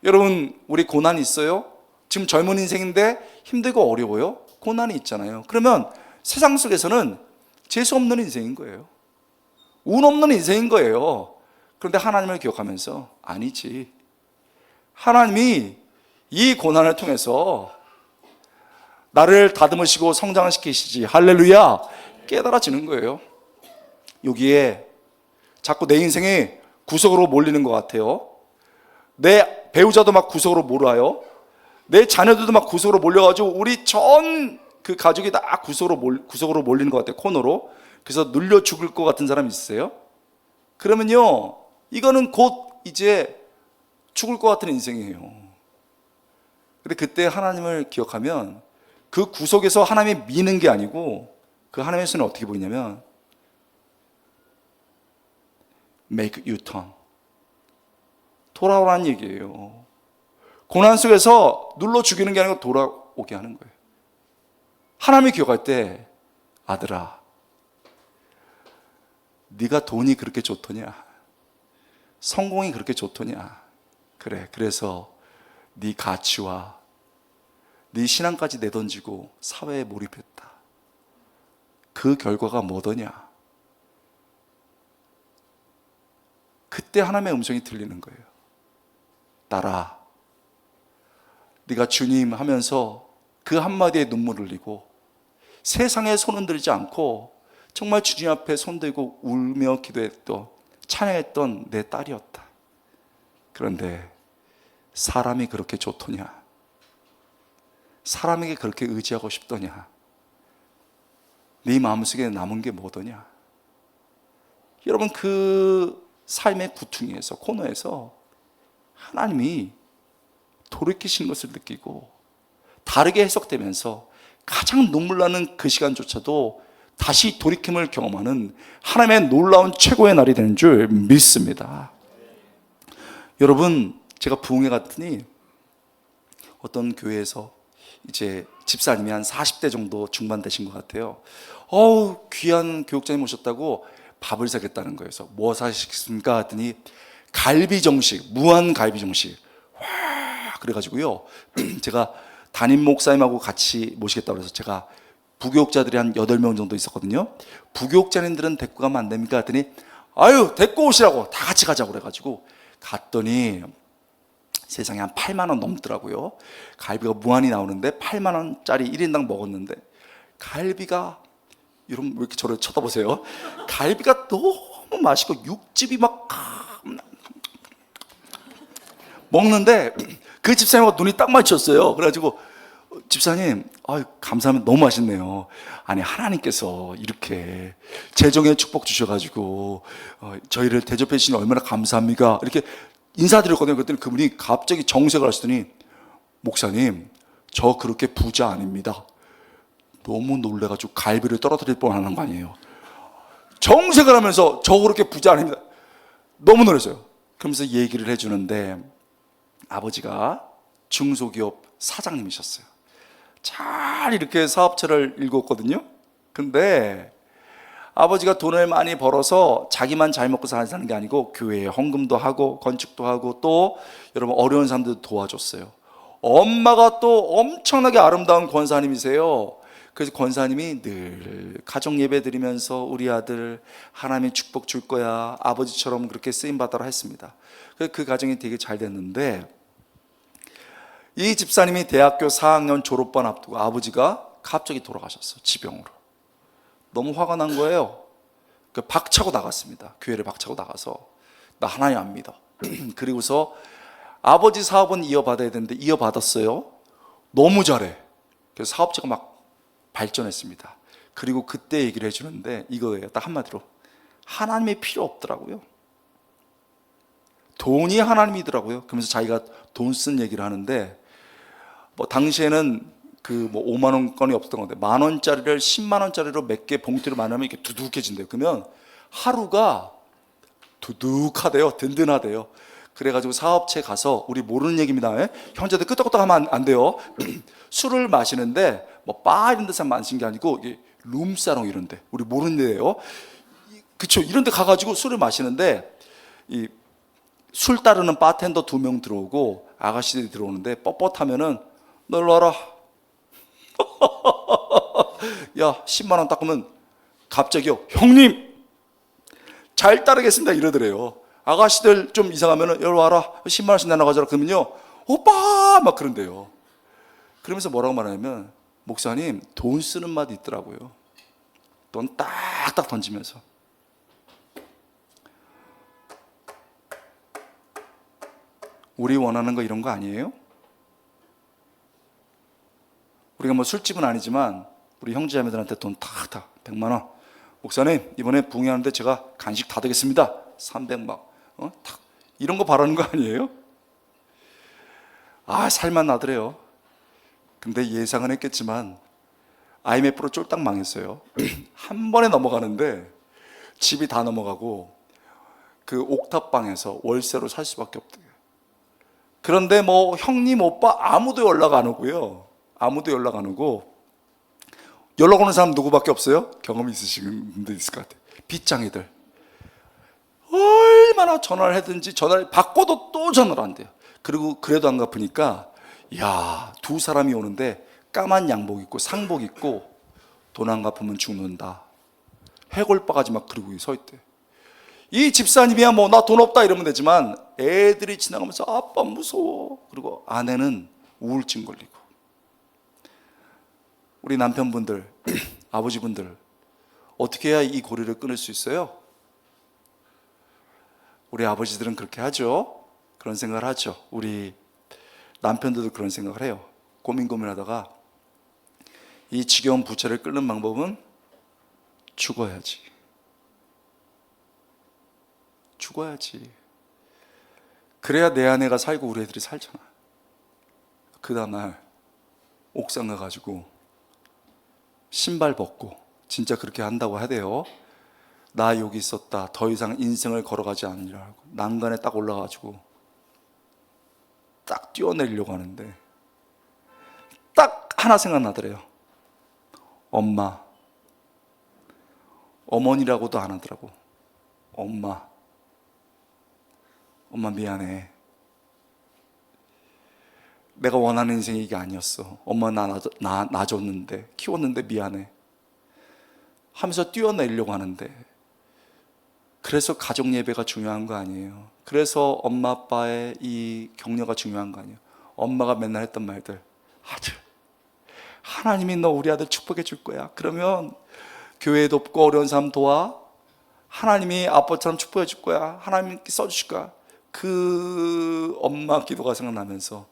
여러분, 우리 고난이 있어요? 지금 젊은 인생인데 힘들고 어려워요? 고난이 있잖아요. 그러면 세상 속에서는 재수 없는 인생인 거예요. 운 없는 인생인 거예요. 그런데 하나님을 기억하면서 아니지. 하나님이 이 고난을 통해서 나를 다듬으시고 성장시키시지. 할렐루야. 깨달아지는 거예요. 여기에 자꾸 내 인생이 구석으로 몰리는 것 같아요. 내 배우자도 막 구석으로 몰아요. 내 자녀들도 막 구석으로 몰려가지고 우리 전 그 가족이 다 구석으로 몰리는 것 같아요. 코너로. 그래서 눌려 죽을 것 같은 사람 있으세요? 그러면요, 이거는 곧 이제 죽을 것 같은 인생이에요. 근데 그때 하나님을 기억하면 그 구석에서 하나님이 미는 게 아니고 그 하나님의 손이 어떻게 보이냐면 make you turn. 돌아오라는 얘기예요. 고난 속에서 눌러 죽이는 게 아니고 돌아오게 하는 거예요. 하나님을 기억할 때, 아들아, 네가 돈이 그렇게 좋더냐? 성공이 그렇게 좋더냐? 그래, 그래서 네 가치와 네 신앙까지 내던지고 사회에 몰입했다. 그 결과가 뭐더냐? 그때 하나님의 음성이 들리는 거예요. 딸아, 네가 주님 하면서 그 한마디에 눈물을 흘리고 세상에 손은 들지 않고 정말 주님 앞에 손들고 울며 기도했던, 찬양했던 내 딸이었다. 그런데 사람이 그렇게 좋더냐? 사람에게 그렇게 의지하고 싶더냐? 네 마음속에 남은 게 뭐더냐? 여러분, 그 삶의 구퉁이에서, 코너에서 하나님이 돌이키신 것을 느끼고 다르게 해석되면서 가장 눈물 나는 그 시간조차도 다시 돌이킴을 경험하는 하나님의 놀라운 최고의 날이 되는 줄 믿습니다. 여러분, 제가 부흥회 갔더니 어떤 교회에서 이제 집사님이 한 40대 정도 중반 되신 것 같아요. 귀한 교육자님 오셨다고 밥을 사겠다는 거예요. 그래서 뭐 사시겠습니까? 했더니 갈비 정식, 무한 갈비 정식. 와, 그래가지고요. 제가 담임 목사님하고 같이 모시겠다고 해서 제가 부교육자들이 한 8명 정도 있었거든요. 부교육자님들은 데리고 가면 안 됩니까? 했더니 아유, 데리고 오시라고, 다 같이 가자고 그래가지고 갔더니 세상에 한 8만 원 넘더라고요. 갈비가 무한히 나오는데 8만 원짜리 1인당 먹었는데 갈비가, 여러분 왜 이렇게 저를 쳐다보세요? 갈비가 너무 맛있고 육즙이 막 먹는데 그 집사님하고 눈이 딱 맞췄어요. 그래가지고 집사님, 감사합니다. 너무 맛있네요. 아니, 하나님께서 이렇게 재정의 축복 주셔가지고 저희를 대접해 주시니 얼마나 감사합니까? 이렇게 인사드렸거든요. 그랬더니 그분이 갑자기 정색을 하시더니 목사님, 저 그렇게 부자 아닙니다. 너무 놀래가지고 갈비를 떨어뜨릴 뻔하는 거 아니에요. 정색을 하면서 저 그렇게 부자 아닙니다. 너무 놀랐어요. 그러면서 얘기를 해주는데 아버지가 중소기업 사장님이셨어요. 잘 이렇게 사업체를 일궜거든요. 근데 아버지가 돈을 많이 벌어서 자기만 잘 먹고 사는 게 아니고 교회에 헌금도 하고 건축도 하고 또 여러분 어려운 사람들 도와줬어요. 엄마가 또 엄청나게 아름다운 권사님이세요. 그래서 권사님이 늘 가정 예배 드리면서 우리 아들 하나님의 축복 줄 거야, 아버지처럼 그렇게 쓰임 받아라 했습니다. 그 가정이 되게 잘 됐는데 이 집사님이 대학교 4학년 졸업반 앞두고 아버지가 갑자기 돌아가셨어요. 지병으로. 너무 화가 난 거예요. 박차고 나갔습니다. 교회를 박차고 나가서 나 하나님 안 믿어. 그리고서 아버지 사업은 이어받아야 되는데 이어받았어요. 너무 잘해. 그래서 사업체가 막 발전했습니다. 그리고 그때 얘기를 해주는데 이거예요. 딱 한마디로 하나님이 필요 없더라고요. 돈이 하나님이더라고요. 그러면서 자기가 돈 쓴 얘기를 하는데 당시에는 5만 원권이 없었던 건데 10,000원짜리를 10만 원짜리로 몇 개 봉투를 만나면 이렇게 두둑해진대요. 그러면 하루가 두둑하대요. 든든하대요. 그래가지고 사업체 가서, 우리 모르는 얘기입니다. 형제들 끄떡끄떡 하면 안 돼요. 술을 마시는데 바 이런 데서 마시는 게 아니고 룸사롱 이런 데, 우리 모르는 데예요. 그쵸? 이런 데 가가지고 술을 마시는데 술 따르는 바텐더 2명 들어오고 아가씨들이 들어오는데 뻣뻣하면은 너 일로 와라. 야, 10만 원 닦으면 갑자기요, 형님 잘 따르겠습니다 이러더래요. 아가씨들 좀 이상하면은 일로 와라, 10만 원씩 나눠가져라. 그러면요, 오빠 막 그런대요. 그러면서 뭐라고 말하냐면, 목사님 돈 쓰는 맛이 있더라고요. 돈 딱딱 던지면서. 우리 원하는 거 이런 거 아니에요? 우리가 술집은 아니지만 우리 형제자매들한테 돈 탁탁 100만 원, 목사님 이번에 부흥회하는데 제가 간식 다 되겠습니다. 300막 탁, 이런 거 바라는 거 아니에요? 살만 나더래요. 근데 예상은 했겠지만 IMF로 쫄딱 망했어요. 한 번에 넘어가는데 집이 다 넘어가고 그 옥탑방에서 월세로 살 수밖에 없대요. 그런데 형님 오빠 아무도 연락 안 오고요. 아무도 연락 안 오고, 연락 오는 사람 누구밖에 없어요? 경험이 있으신 분들 있을 것 같아요. 빚쟁이들. 얼마나 전화를 하든지 전화를 받고도 또 전화를 안 돼요. 그리고 그래도 안 갚으니까 두 사람이 오는데 까만 양복 입고 상복 입고 돈 안 갚으면 죽는다, 해골바가지 막 그러고 서 있대. 이 집사님이야 뭐 나 돈 없다 이러면 되지만 애들이 지나가면서 아빠 무서워. 그리고 아내는 우울증 걸리고. 우리 남편분들, 아버지분들 어떻게 해야 이 고리를 끊을 수 있어요? 우리 아버지들은 그렇게 하죠. 그런 생각을 하죠. 우리 남편들도 그런 생각을 해요. 고민하다가 이 지겨운 부채를 끊는 방법은 죽어야지. 죽어야지. 그래야 내 아내가 살고 우리 애들이 살잖아. 그 다음날 옥상 가가지고 신발 벗고, 진짜 그렇게 한다고 하대요. 나 여기 있었다. 더 이상 인생을 걸어가지 않으리라고 난간에 딱 올라가지고 딱 뛰어내리려고 하는데 딱 하나 생각나더래요. 엄마. 어머니라고도 안 하더라고. 엄마 미안해. 내가 원하는 인생이 이게 아니었어. 엄마 나 줬는데, 키웠는데 미안해 하면서 뛰어내리려고 하는데, 그래서 가족 예배가 중요한 거 아니에요. 그래서 엄마 아빠의 이 격려가 중요한 거 아니에요. 엄마가 맨날 했던 말들, 아들, 하나님이 너 우리 아들 축복해 줄 거야. 그러면 교회 돕고 어려운 사람 도와. 하나님이 아빠처럼 축복해 줄 거야. 하나님께 써주실 거야. 그 엄마 기도가 생각나면서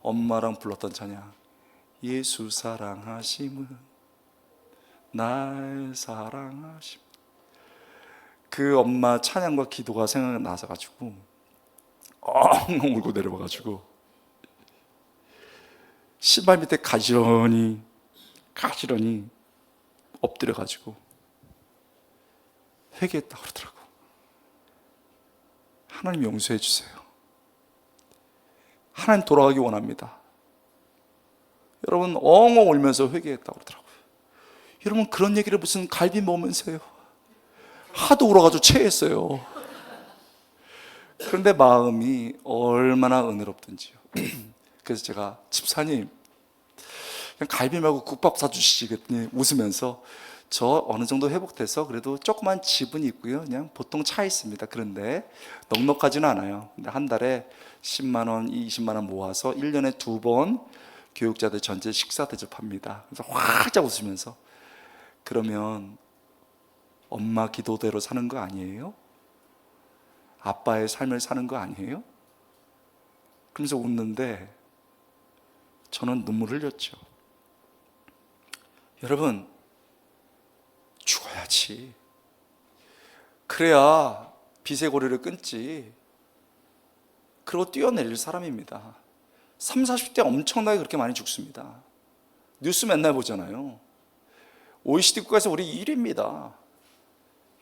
엄마랑 불렀던 찬양, 예수 사랑하심은 날 사랑하심. 그 엄마 찬양과 기도가 생각나서 가지고 엉엉 울고 내려와 가지고 신발 밑에 가지런히 엎드려 가지고 회개했다 그러더라고. 하나님 용서해 주세요. 하나님 돌아가기 원합니다. 여러분 엉엉 울면서 회개했다 그러더라고요. 여러분 그런 얘기를 무슨 갈비 먹으면서 해요. 하도 울어가지고 체했어요. 그런데 마음이 얼마나 은혜롭던지요. 그래서 제가 집사님 그냥 갈비 말고 국밥 사주시지 그랬더니 웃으면서 저 어느 정도 회복돼서 그래도 조그만 집은 있고요. 그냥 보통 차 있습니다. 그런데 넉넉하지는 않아요. 근데 한 달에 10만 원, 20만 원 모아서 1년에 2번 교육자들 전체 식사 대접합니다. 그래서 활짝 웃으면서, 그러면 엄마 기도대로 사는 거 아니에요? 아빠의 삶을 사는 거 아니에요? 그러면서 웃는데 저는 눈물 흘렸죠. 여러분 죽어야지. 그래야 빚의 고리를 끊지. 그리고 뛰어내릴 사람입니다. 30, 40대 엄청나게 그렇게 많이 죽습니다. 뉴스 맨날 보잖아요. OECD 국가에서 우리 1위입니다.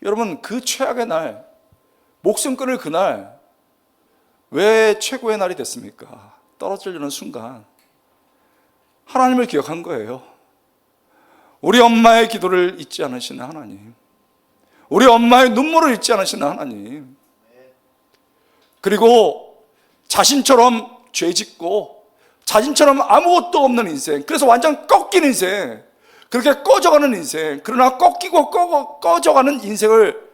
여러분 그 최악의 날, 목숨 끊을 그날 왜 최고의 날이 됐습니까? 떨어지려는 순간 하나님을 기억한 거예요. 우리 엄마의 기도를 잊지 않으시는 하나님, 우리 엄마의 눈물을 잊지 않으시는 하나님, 그리고 자신처럼 죄짓고 자신처럼 아무것도 없는 인생, 그래서 완전 꺾인 인생, 그렇게 꺼져가는 인생, 그러나 꺾이고 꺼져가는 인생을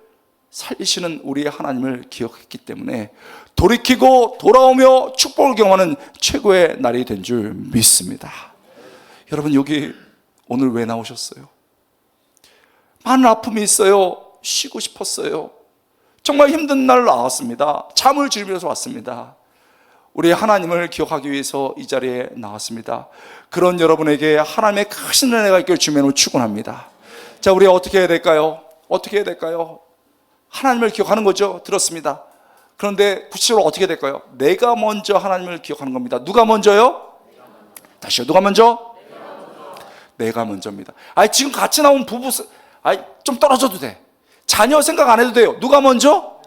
살리시는 우리 하나님을 기억했기 때문에 돌이키고 돌아오며 축복을 경험하는 최고의 날이 된 줄 믿습니다. 여러분 여기 오늘 왜 나오셨어요? 많은 아픔이 있어요. 쉬고 싶었어요. 정말 힘든 날 나왔습니다. 잠을 줄이면서 왔습니다. 우리 하나님을 기억하기 위해서 이 자리에 나왔습니다. 그런 여러분에게 하나님의 크신 은혜가 있길 주님으로 축원합니다. 자, 우리 어떻게 해야 될까요? 어떻게 해야 될까요? 하나님을 기억하는 거죠. 들었습니다. 그런데 구체적으로 어떻게 될까요? 내가 먼저 하나님을 기억하는 겁니다. 누가 먼저요? 다시요. 누가 먼저? 내가 먼저입니다. 지금 같이 나온 부부, 좀 떨어져도 돼. 자녀 생각 안 해도 돼요. 누가 먼저?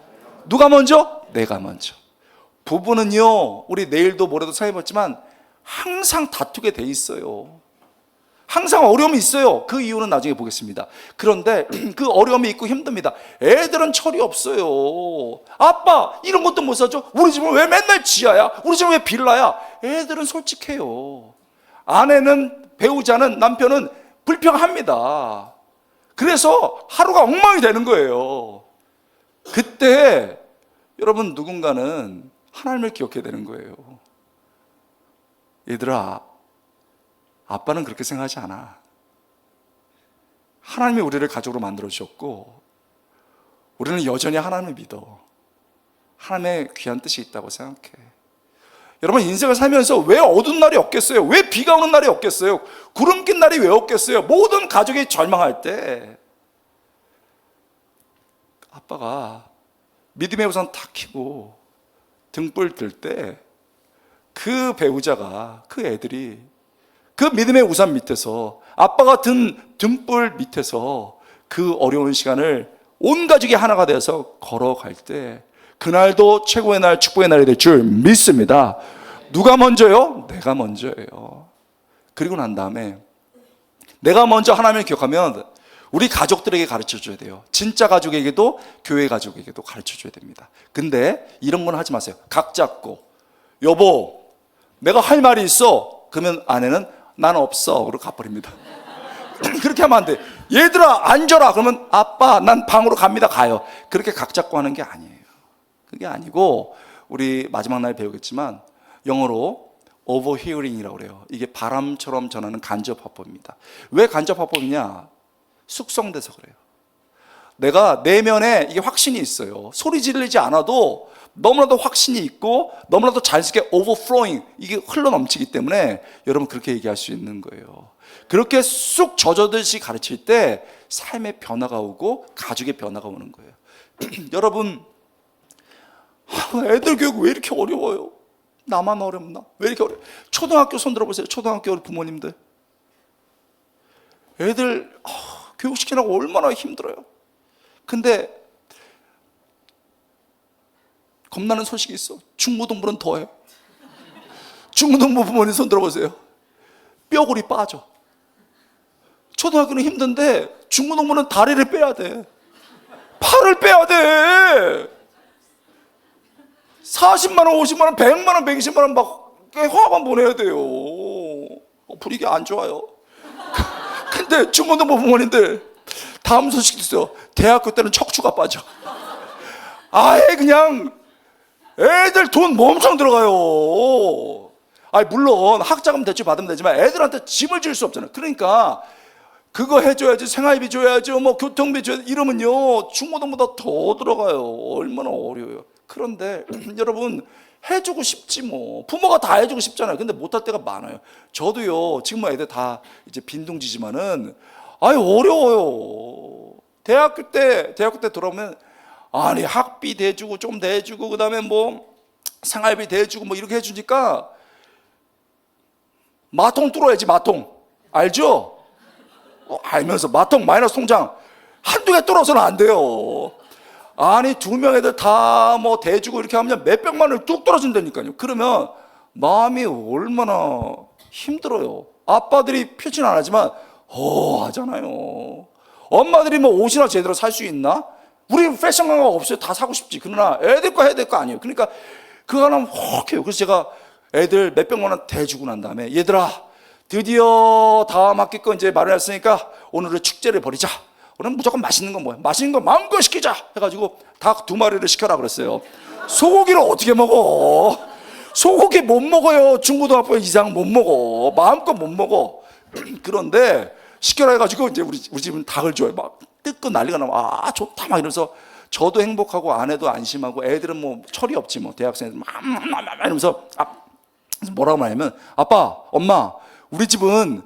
누가 먼저? 내가 먼저. 부부는요, 우리 내일도 모레도 사회봤지만 항상 다투게 돼 있어요. 항상 어려움이 있어요. 그 이유는 나중에 보겠습니다. 그런데 그 어려움이 있고 힘듭니다. 애들은 철이 없어요. 아빠 이런 것도 못 사줘? 우리 집은 왜 맨날 지하야? 우리 집은 왜 빌라야? 애들은 솔직해요. 아내는, 배우자는, 남편은 불평합니다. 그래서 하루가 엉망이 되는 거예요. 그때 여러분 누군가는 하나님을 기억해야 되는 거예요. 얘들아, 아빠는 그렇게 생각하지 않아. 하나님이 우리를 가족으로 만들어 주셨고 우리는 여전히 하나님을 믿어. 하나님의 귀한 뜻이 있다고 생각해. 여러분 인생을 살면서 왜 어두운 날이 없겠어요? 왜 비가 오는 날이 없겠어요? 구름 낀 날이 왜 없겠어요? 모든 가족이 절망할 때 아빠가 믿음의 우산 탁 켜고 등불 들 때 그 배우자가, 그 애들이 그 믿음의 우산 밑에서, 아빠가 든 등불 밑에서 그 어려운 시간을 온 가족이 하나가 되어서 걸어갈 때 그날도 최고의 날, 축복의 날이 될 줄 믿습니다. 누가 먼저요? 내가 먼저예요. 그리고 난 다음에 내가 먼저 하나님을 기억하면 우리 가족들에게 가르쳐줘야 돼요. 진짜 가족에게도 교회 가족에게도 가르쳐줘야 됩니다. 근데 이런 건 하지 마세요. 각 잡고 여보 내가 할 말이 있어. 그러면 아내는 난 없어. 그러고 가버립니다. 그렇게 하면 안 돼. 얘들아 앉아라. 그러면 아빠 난 방으로 갑니다. 가요. 그렇게 각 잡고 하는 게 아니에요. 그게 아니고 우리 마지막 날 배우겠지만 영어로 overhearing이라고 그래요. 이게 바람처럼 전하는 간접화법입니다. 왜 간접화법이냐? 숙성돼서 그래요. 내가 내면에 이게 확신이 있어요. 소리 지르지 않아도 너무나도 확신이 있고 너무나도 자연스럽게 overflowing, 이게 흘러넘치기 때문에 여러분 그렇게 얘기할 수 있는 거예요. 그렇게 쑥 젖어들듯이 가르칠 때 삶의 변화가 오고 가족의 변화가 오는 거예요. 여러분 애들 교육 왜 이렇게 어려워요? 나만 어렵나? 왜 이렇게 어려워요? 초등학교 손 들어보세요. 초등학교 우리 부모님들 애들 교육시키라고 얼마나 힘들어요. 근데 겁나는 소식이 있어. 중고등부는 더해. 중고등부 부모님 손 들어보세요. 뼈골이 빠져. 초등학교는 힘든데 중고등부는 다리를 빼야 돼. 팔을 빼야 돼. 40만 원, 50만 원, 100만 원, 120만 원 막 화관 보내야 돼요. 분위기 안 좋아요. 근데 중고등부 부모님들 다음 소식도 있어요. 대학교 때는 척추가 빠져. 아예 그냥 애들 돈 엄청 들어가요. 물론 학자금 대출 받으면 되지만 애들한테 짐을 질 수 없잖아요. 그러니까 그거 해줘야지, 생활비 줘야지, 뭐 교통비 줘야지 이러면요 중고등보다 더 들어가요. 얼마나 어려워요. 그런데 여러분 해주고 싶지 뭐. 부모가 다 해주고 싶잖아요. 근데 못할 때가 많아요. 저도요 지금 뭐 애들 다 이제 빈둥지지만은 어려워요. 대학교 때 돌아오면 아니 학비 대주고 좀 대주고 그다음에 뭐 생활비 대주고 뭐 이렇게 해주니까 마통 뚫어야지. 마통 알죠? 알면서 마통 마이너스 통장 한두 개 뚫어서는 안 돼요. 아니 2명 애들 다 뭐 대주고 이렇게 하면 몇백만 원이 뚝 떨어진다니까요. 그러면 마음이 얼마나 힘들어요. 아빠들이 표시는 안 하지만 하잖아요. 엄마들이 뭐 옷이나 제대로 살 수 있나? 우리 패션 감각 없어요. 다 사고 싶지. 그러나 애들 거 해야 될 거 아니에요. 그러니까 그거 하나면 해요. 그래서 제가 애들 몇백만 원 대주고 난 다음에 얘들아 드디어 다음 학기 거 이제 마련했으니까 오늘은 축제를 벌이자. 오늘 무조건 맛있는 거 뭐야? 맛있는 거 마음껏 시키자 해가지고 닭 2마리를 시켜라 그랬어요. 소고기를 어떻게 먹어? 소고기 못 먹어요. 중고등학교 이상 못 먹어. 마음껏 못 먹어. 그런데 시켜라 해가지고 이제 우리 집은 닭을 줘요. 막 뜯고 난리가 나면 좋다 막 이러면서 저도 행복하고 아내도 안심하고 애들은 뭐 철이 없지 뭐 대학생들 막 이러면서 뭐라고 말하냐면 아빠 엄마 우리 집은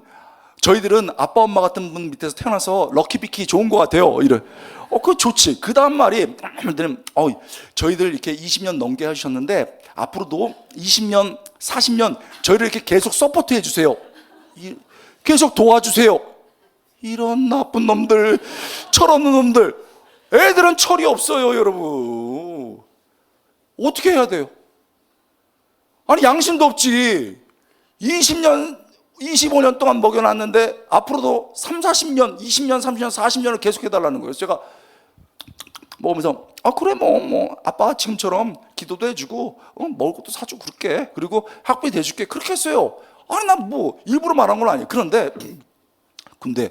저희들은 아빠 엄마 같은 분 밑에서 태어나서 럭키비키 좋은 것 같아요. 이래. 그거 좋지. 그 다음 말이 저희들 이렇게 20년 넘게 하셨는데 앞으로도 20년 40년 저희를 이렇게 계속 서포트 해주세요. 계속 도와주세요. 이런 나쁜 놈들, 철없는 놈들. 애들은 철이 없어요, 여러분. 어떻게 해야 돼요? 아니 양심도 없지. 20년, 25년 동안 먹여놨는데 앞으로도 3, 40년, 20년, 30년, 40년을 계속해달라는 거예요. 제가 먹으면서 그래 뭐 아빠가 지금처럼 기도도 해주고 먹을 것도 사주고 그럴게. 그리고 학비 대줄게. 그렇게 했어요. 아니 난 뭐 일부러 말한 건 아니에요. 근데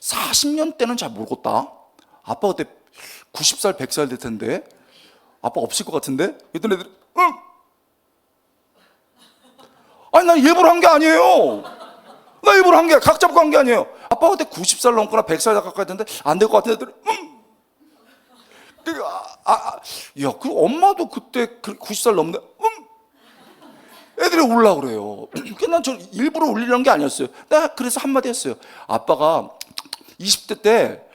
40년 때는 잘 모르겠다. 아빠 그때 90살, 100살 될 텐데 아빠 없을 것 같은데? 이랬더니 애들이 응! 아니 난 일부러 한 게 아니에요. 나 일부러 한 게 각 잡고 한 게 아니에요. 아빠가 그때 90살 넘거나 100살 가까이 됐는데 안 될 것 같은 애들이 응! 야, 그 엄마도 그때 90살 넘는데 응! 애들이 울라 그래요. 난 저 일부러 울리려는 게 아니었어요. 내가 그래서 한마디 했어요. 아빠가 20대 때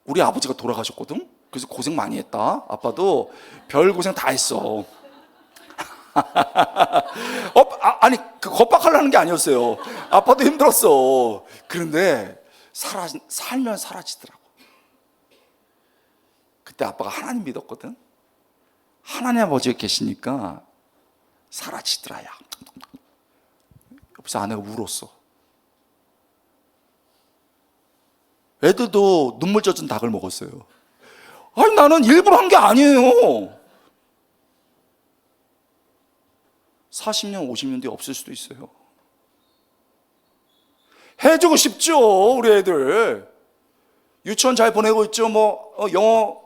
우리 아버지가 돌아가셨거든. 그래서 고생 많이 했다. 아빠도 별 고생 다 했어. 아니 그 겁박하려는 게 아니었어요. 아빠도 힘들었어. 그런데 살면 사라지더라고. 그때 아빠가 하나님 믿었거든. 하나님 아버지가 계시니까 사라지더라. 야. 옆에서 아내가 울었어. 애들도 눈물 젖은 닭을 먹었어요. 아니 나는 일부러 한 게 아니에요. 40년, 50년 뒤에 없을 수도 있어요. 해주고 싶죠, 우리 애들. 유치원 잘 보내고 있죠, 영어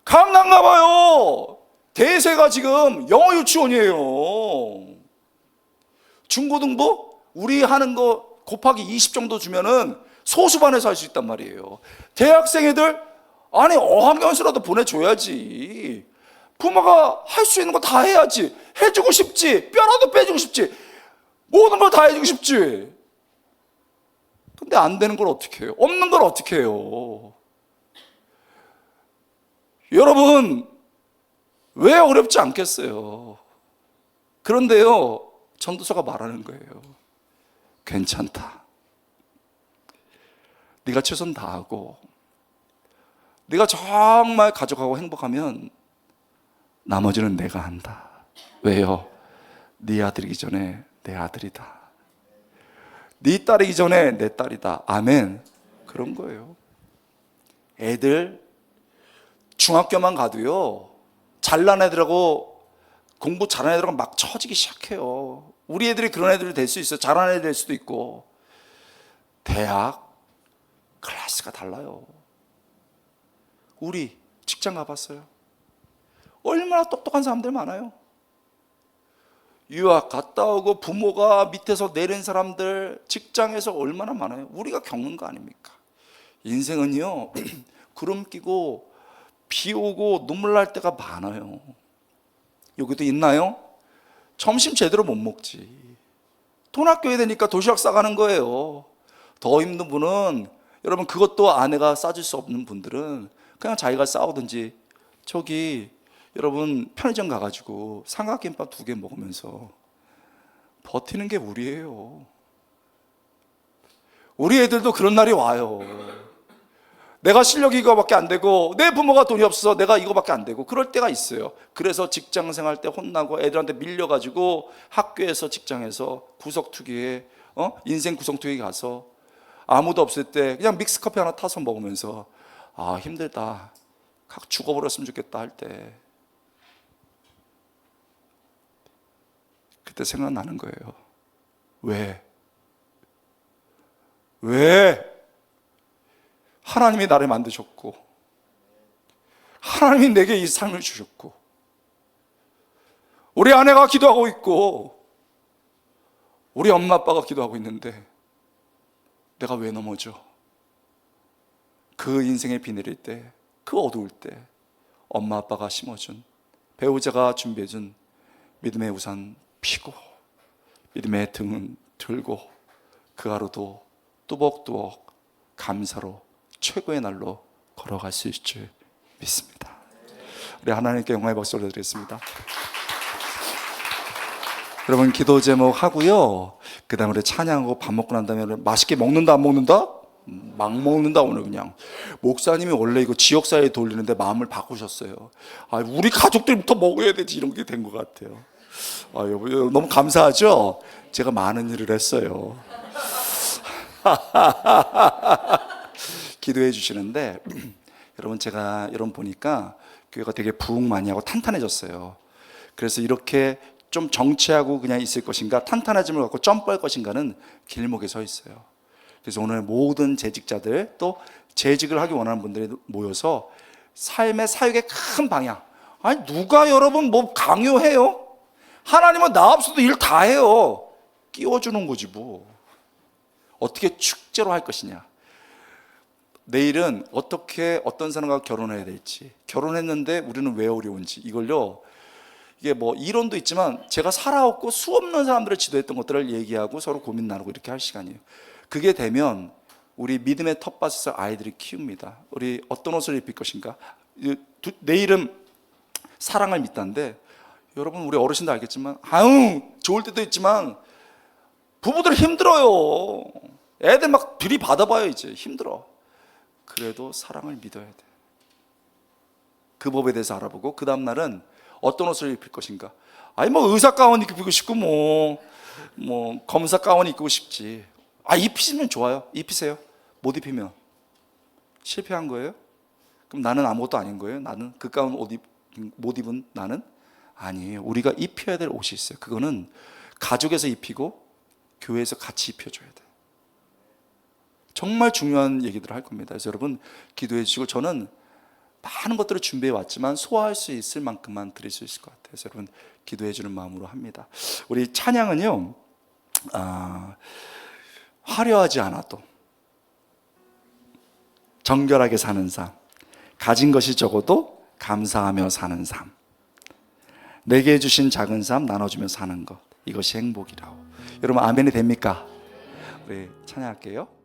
강남 가봐요. 대세가 지금 영어 유치원이에요. 중고등부? 우리 하는 거 곱하기 20 정도 주면은 소수반에서 할 수 있단 말이에요. 대학생 애들, 아니 어학연수라도 보내줘야지. 부모가 할 수 있는 거 다 해야지. 해주고 싶지. 뼈라도 빼주고 싶지. 모든 걸 다 해주고 싶지. 근데 안 되는 걸 어떻게 해요? 없는 걸 어떻게 해요? 여러분, 왜 어렵지 않겠어요? 그런데요, 전도서가 말하는 거예요. 괜찮다. 네가 최선 다하고 네가 정말 가족하고 행복하면 나머지는 내가 한다. 왜요? 네 아들이기 전에 내 아들이다. 네 딸이기 전에 내 딸이다. 아멘. 그런 거예요. 애들 중학교만 가도요, 잘난 애들하고 공부 잘하는 애들하고 막 처지기 시작해요. 우리 애들이 그런 애들이 될 수 있어요. 잘하는 애들 될 수도 있고. 대학 클래스가 달라요. 우리 직장 가봤어요? 얼마나 똑똑한 사람들 많아요. 유학 갔다 오고 부모가 밑에서 내린 사람들 직장에서 얼마나 많아요. 우리가 겪는 거 아닙니까? 인생은요, 구름 끼고 비 오고 눈물 날 때가 많아요. 여기도 있나요? 점심 제대로 못 먹지. 돈 아껴야 되니까 도시락 싸가는 거예요. 더 힘든 분은, 여러분 그것도 아내가 싸줄 수 없는 분들은 그냥 자기가 싸우든지, 저기 여러분 편의점 가가지고 삼각김밥 2개 먹으면서 버티는 게 우리예요. 우리 애들도 그런 날이 와요. 내가 실력이 이거밖에 안 되고 내 부모가 돈이 없어서 내가 이거밖에 안 되고 그럴 때가 있어요. 그래서 직장 생활 때 혼나고 애들한테 밀려가지고 학교에서 직장에서 구석투기에 인생 구석투기 가서 아무도 없을 때 그냥 믹스커피 하나 타서 먹으면서 아 힘들다, 각 죽어버렸으면 좋겠다 할 때 그때 생각나는 거예요. 왜? 하나님이 나를 만드셨고 하나님이 내게 이 삶을 주셨고 우리 아내가 기도하고 있고 우리 엄마 아빠가 기도하고 있는데 내가 왜 넘어져? 그 인생의 비 내릴 때, 그 어두울 때 엄마 아빠가 심어준, 배우자가 준비해준 믿음의 우산 피고 믿음의 등은 들고 그 하루도 뚜벅뚜벅 감사로 최고의 날로 걸어갈 수 있을 줄 믿습니다. 우리 하나님께 영광의 박수 올려드리겠습니다. 여러분 기도 제목 하고요, 그 다음에 우리 찬양하고 밥 먹고 난 다음에 맛있게 먹는다 안 먹는다? 막 먹는다. 오늘 그냥 목사님이 원래 이거 지역사회에 돌리는데 마음을 바꾸셨어요. 우리 가족들부터 먹어야 되지, 이런 게 된 것 같아요. 여러분 너무 감사하죠? 제가 많은 일을 했어요. 기도해 주시는데 여러분 제가 여러분 보니까 교회가 되게 부흥 많이 하고 탄탄해졌어요. 그래서 이렇게 좀 정치하고 그냥 있을 것인가, 탄탄해짐을 갖고 점프할 것인가는 길목에 서 있어요. 그래서 오늘 모든 재직자들 또 재직을 하기 원하는 분들이 모여서 삶의 사역의 큰 방향. 아니 누가 여러분 뭐 강요해요? 하나님은 나 없어도 일 다 해요. 끼워주는 거지 뭐. 어떻게 축제로 할 것이냐. 내일은 어떻게 어떤 사람과 결혼해야 될지, 결혼했는데 우리는 왜 어려운지, 이걸요, 이게 뭐 이론도 있지만 제가 살아왔고 수없는 사람들을 지도했던 것들을 얘기하고 서로 고민 나누고 이렇게 할 시간이에요. 그게 되면 우리 믿음의 텃밭에서 아이들이 키웁니다. 우리 어떤 옷을 입힐 것인가. 내일은 사랑을 믿다는데, 여러분 우리 어르신도 알겠지만 아유 좋을 때도 있지만 부부들 힘들어요. 애들 막 들이받아봐요. 이제 힘들어. 그래도 사랑을 믿어야 돼. 그 법에 대해서 알아보고 그 다음날은 어떤 옷을 입힐 것인가. 아니 뭐 의사 가운 입고 싶고 뭐 검사 가운 입고 싶지. 아 입히시면 좋아요. 입히세요. 못 입히면 실패한 거예요? 그럼 나는 아무것도 아닌 거예요? 나는 그 가운 못 입은 나는? 아니에요. 우리가 입혀야 될 옷이 있어요. 그거는 가족에서 입히고 교회에서 같이 입혀줘야 돼. 정말 중요한 얘기들을 할 겁니다. 그래서 여러분 기도해 주시고, 저는 많은 것들을 준비해 왔지만 소화할 수 있을 만큼만 드릴 수 있을 것 같아요. 그래서 여러분 기도해 주는 마음으로 합니다. 우리 찬양은요, 화려하지 않아도 정결하게 사는 삶, 가진 것이 적어도 감사하며 사는 삶, 내게 주신 작은 삶 나눠주며 사는 것, 이것이 행복이라고. 여러분 아멘이 됩니까? 우리 찬양할게요.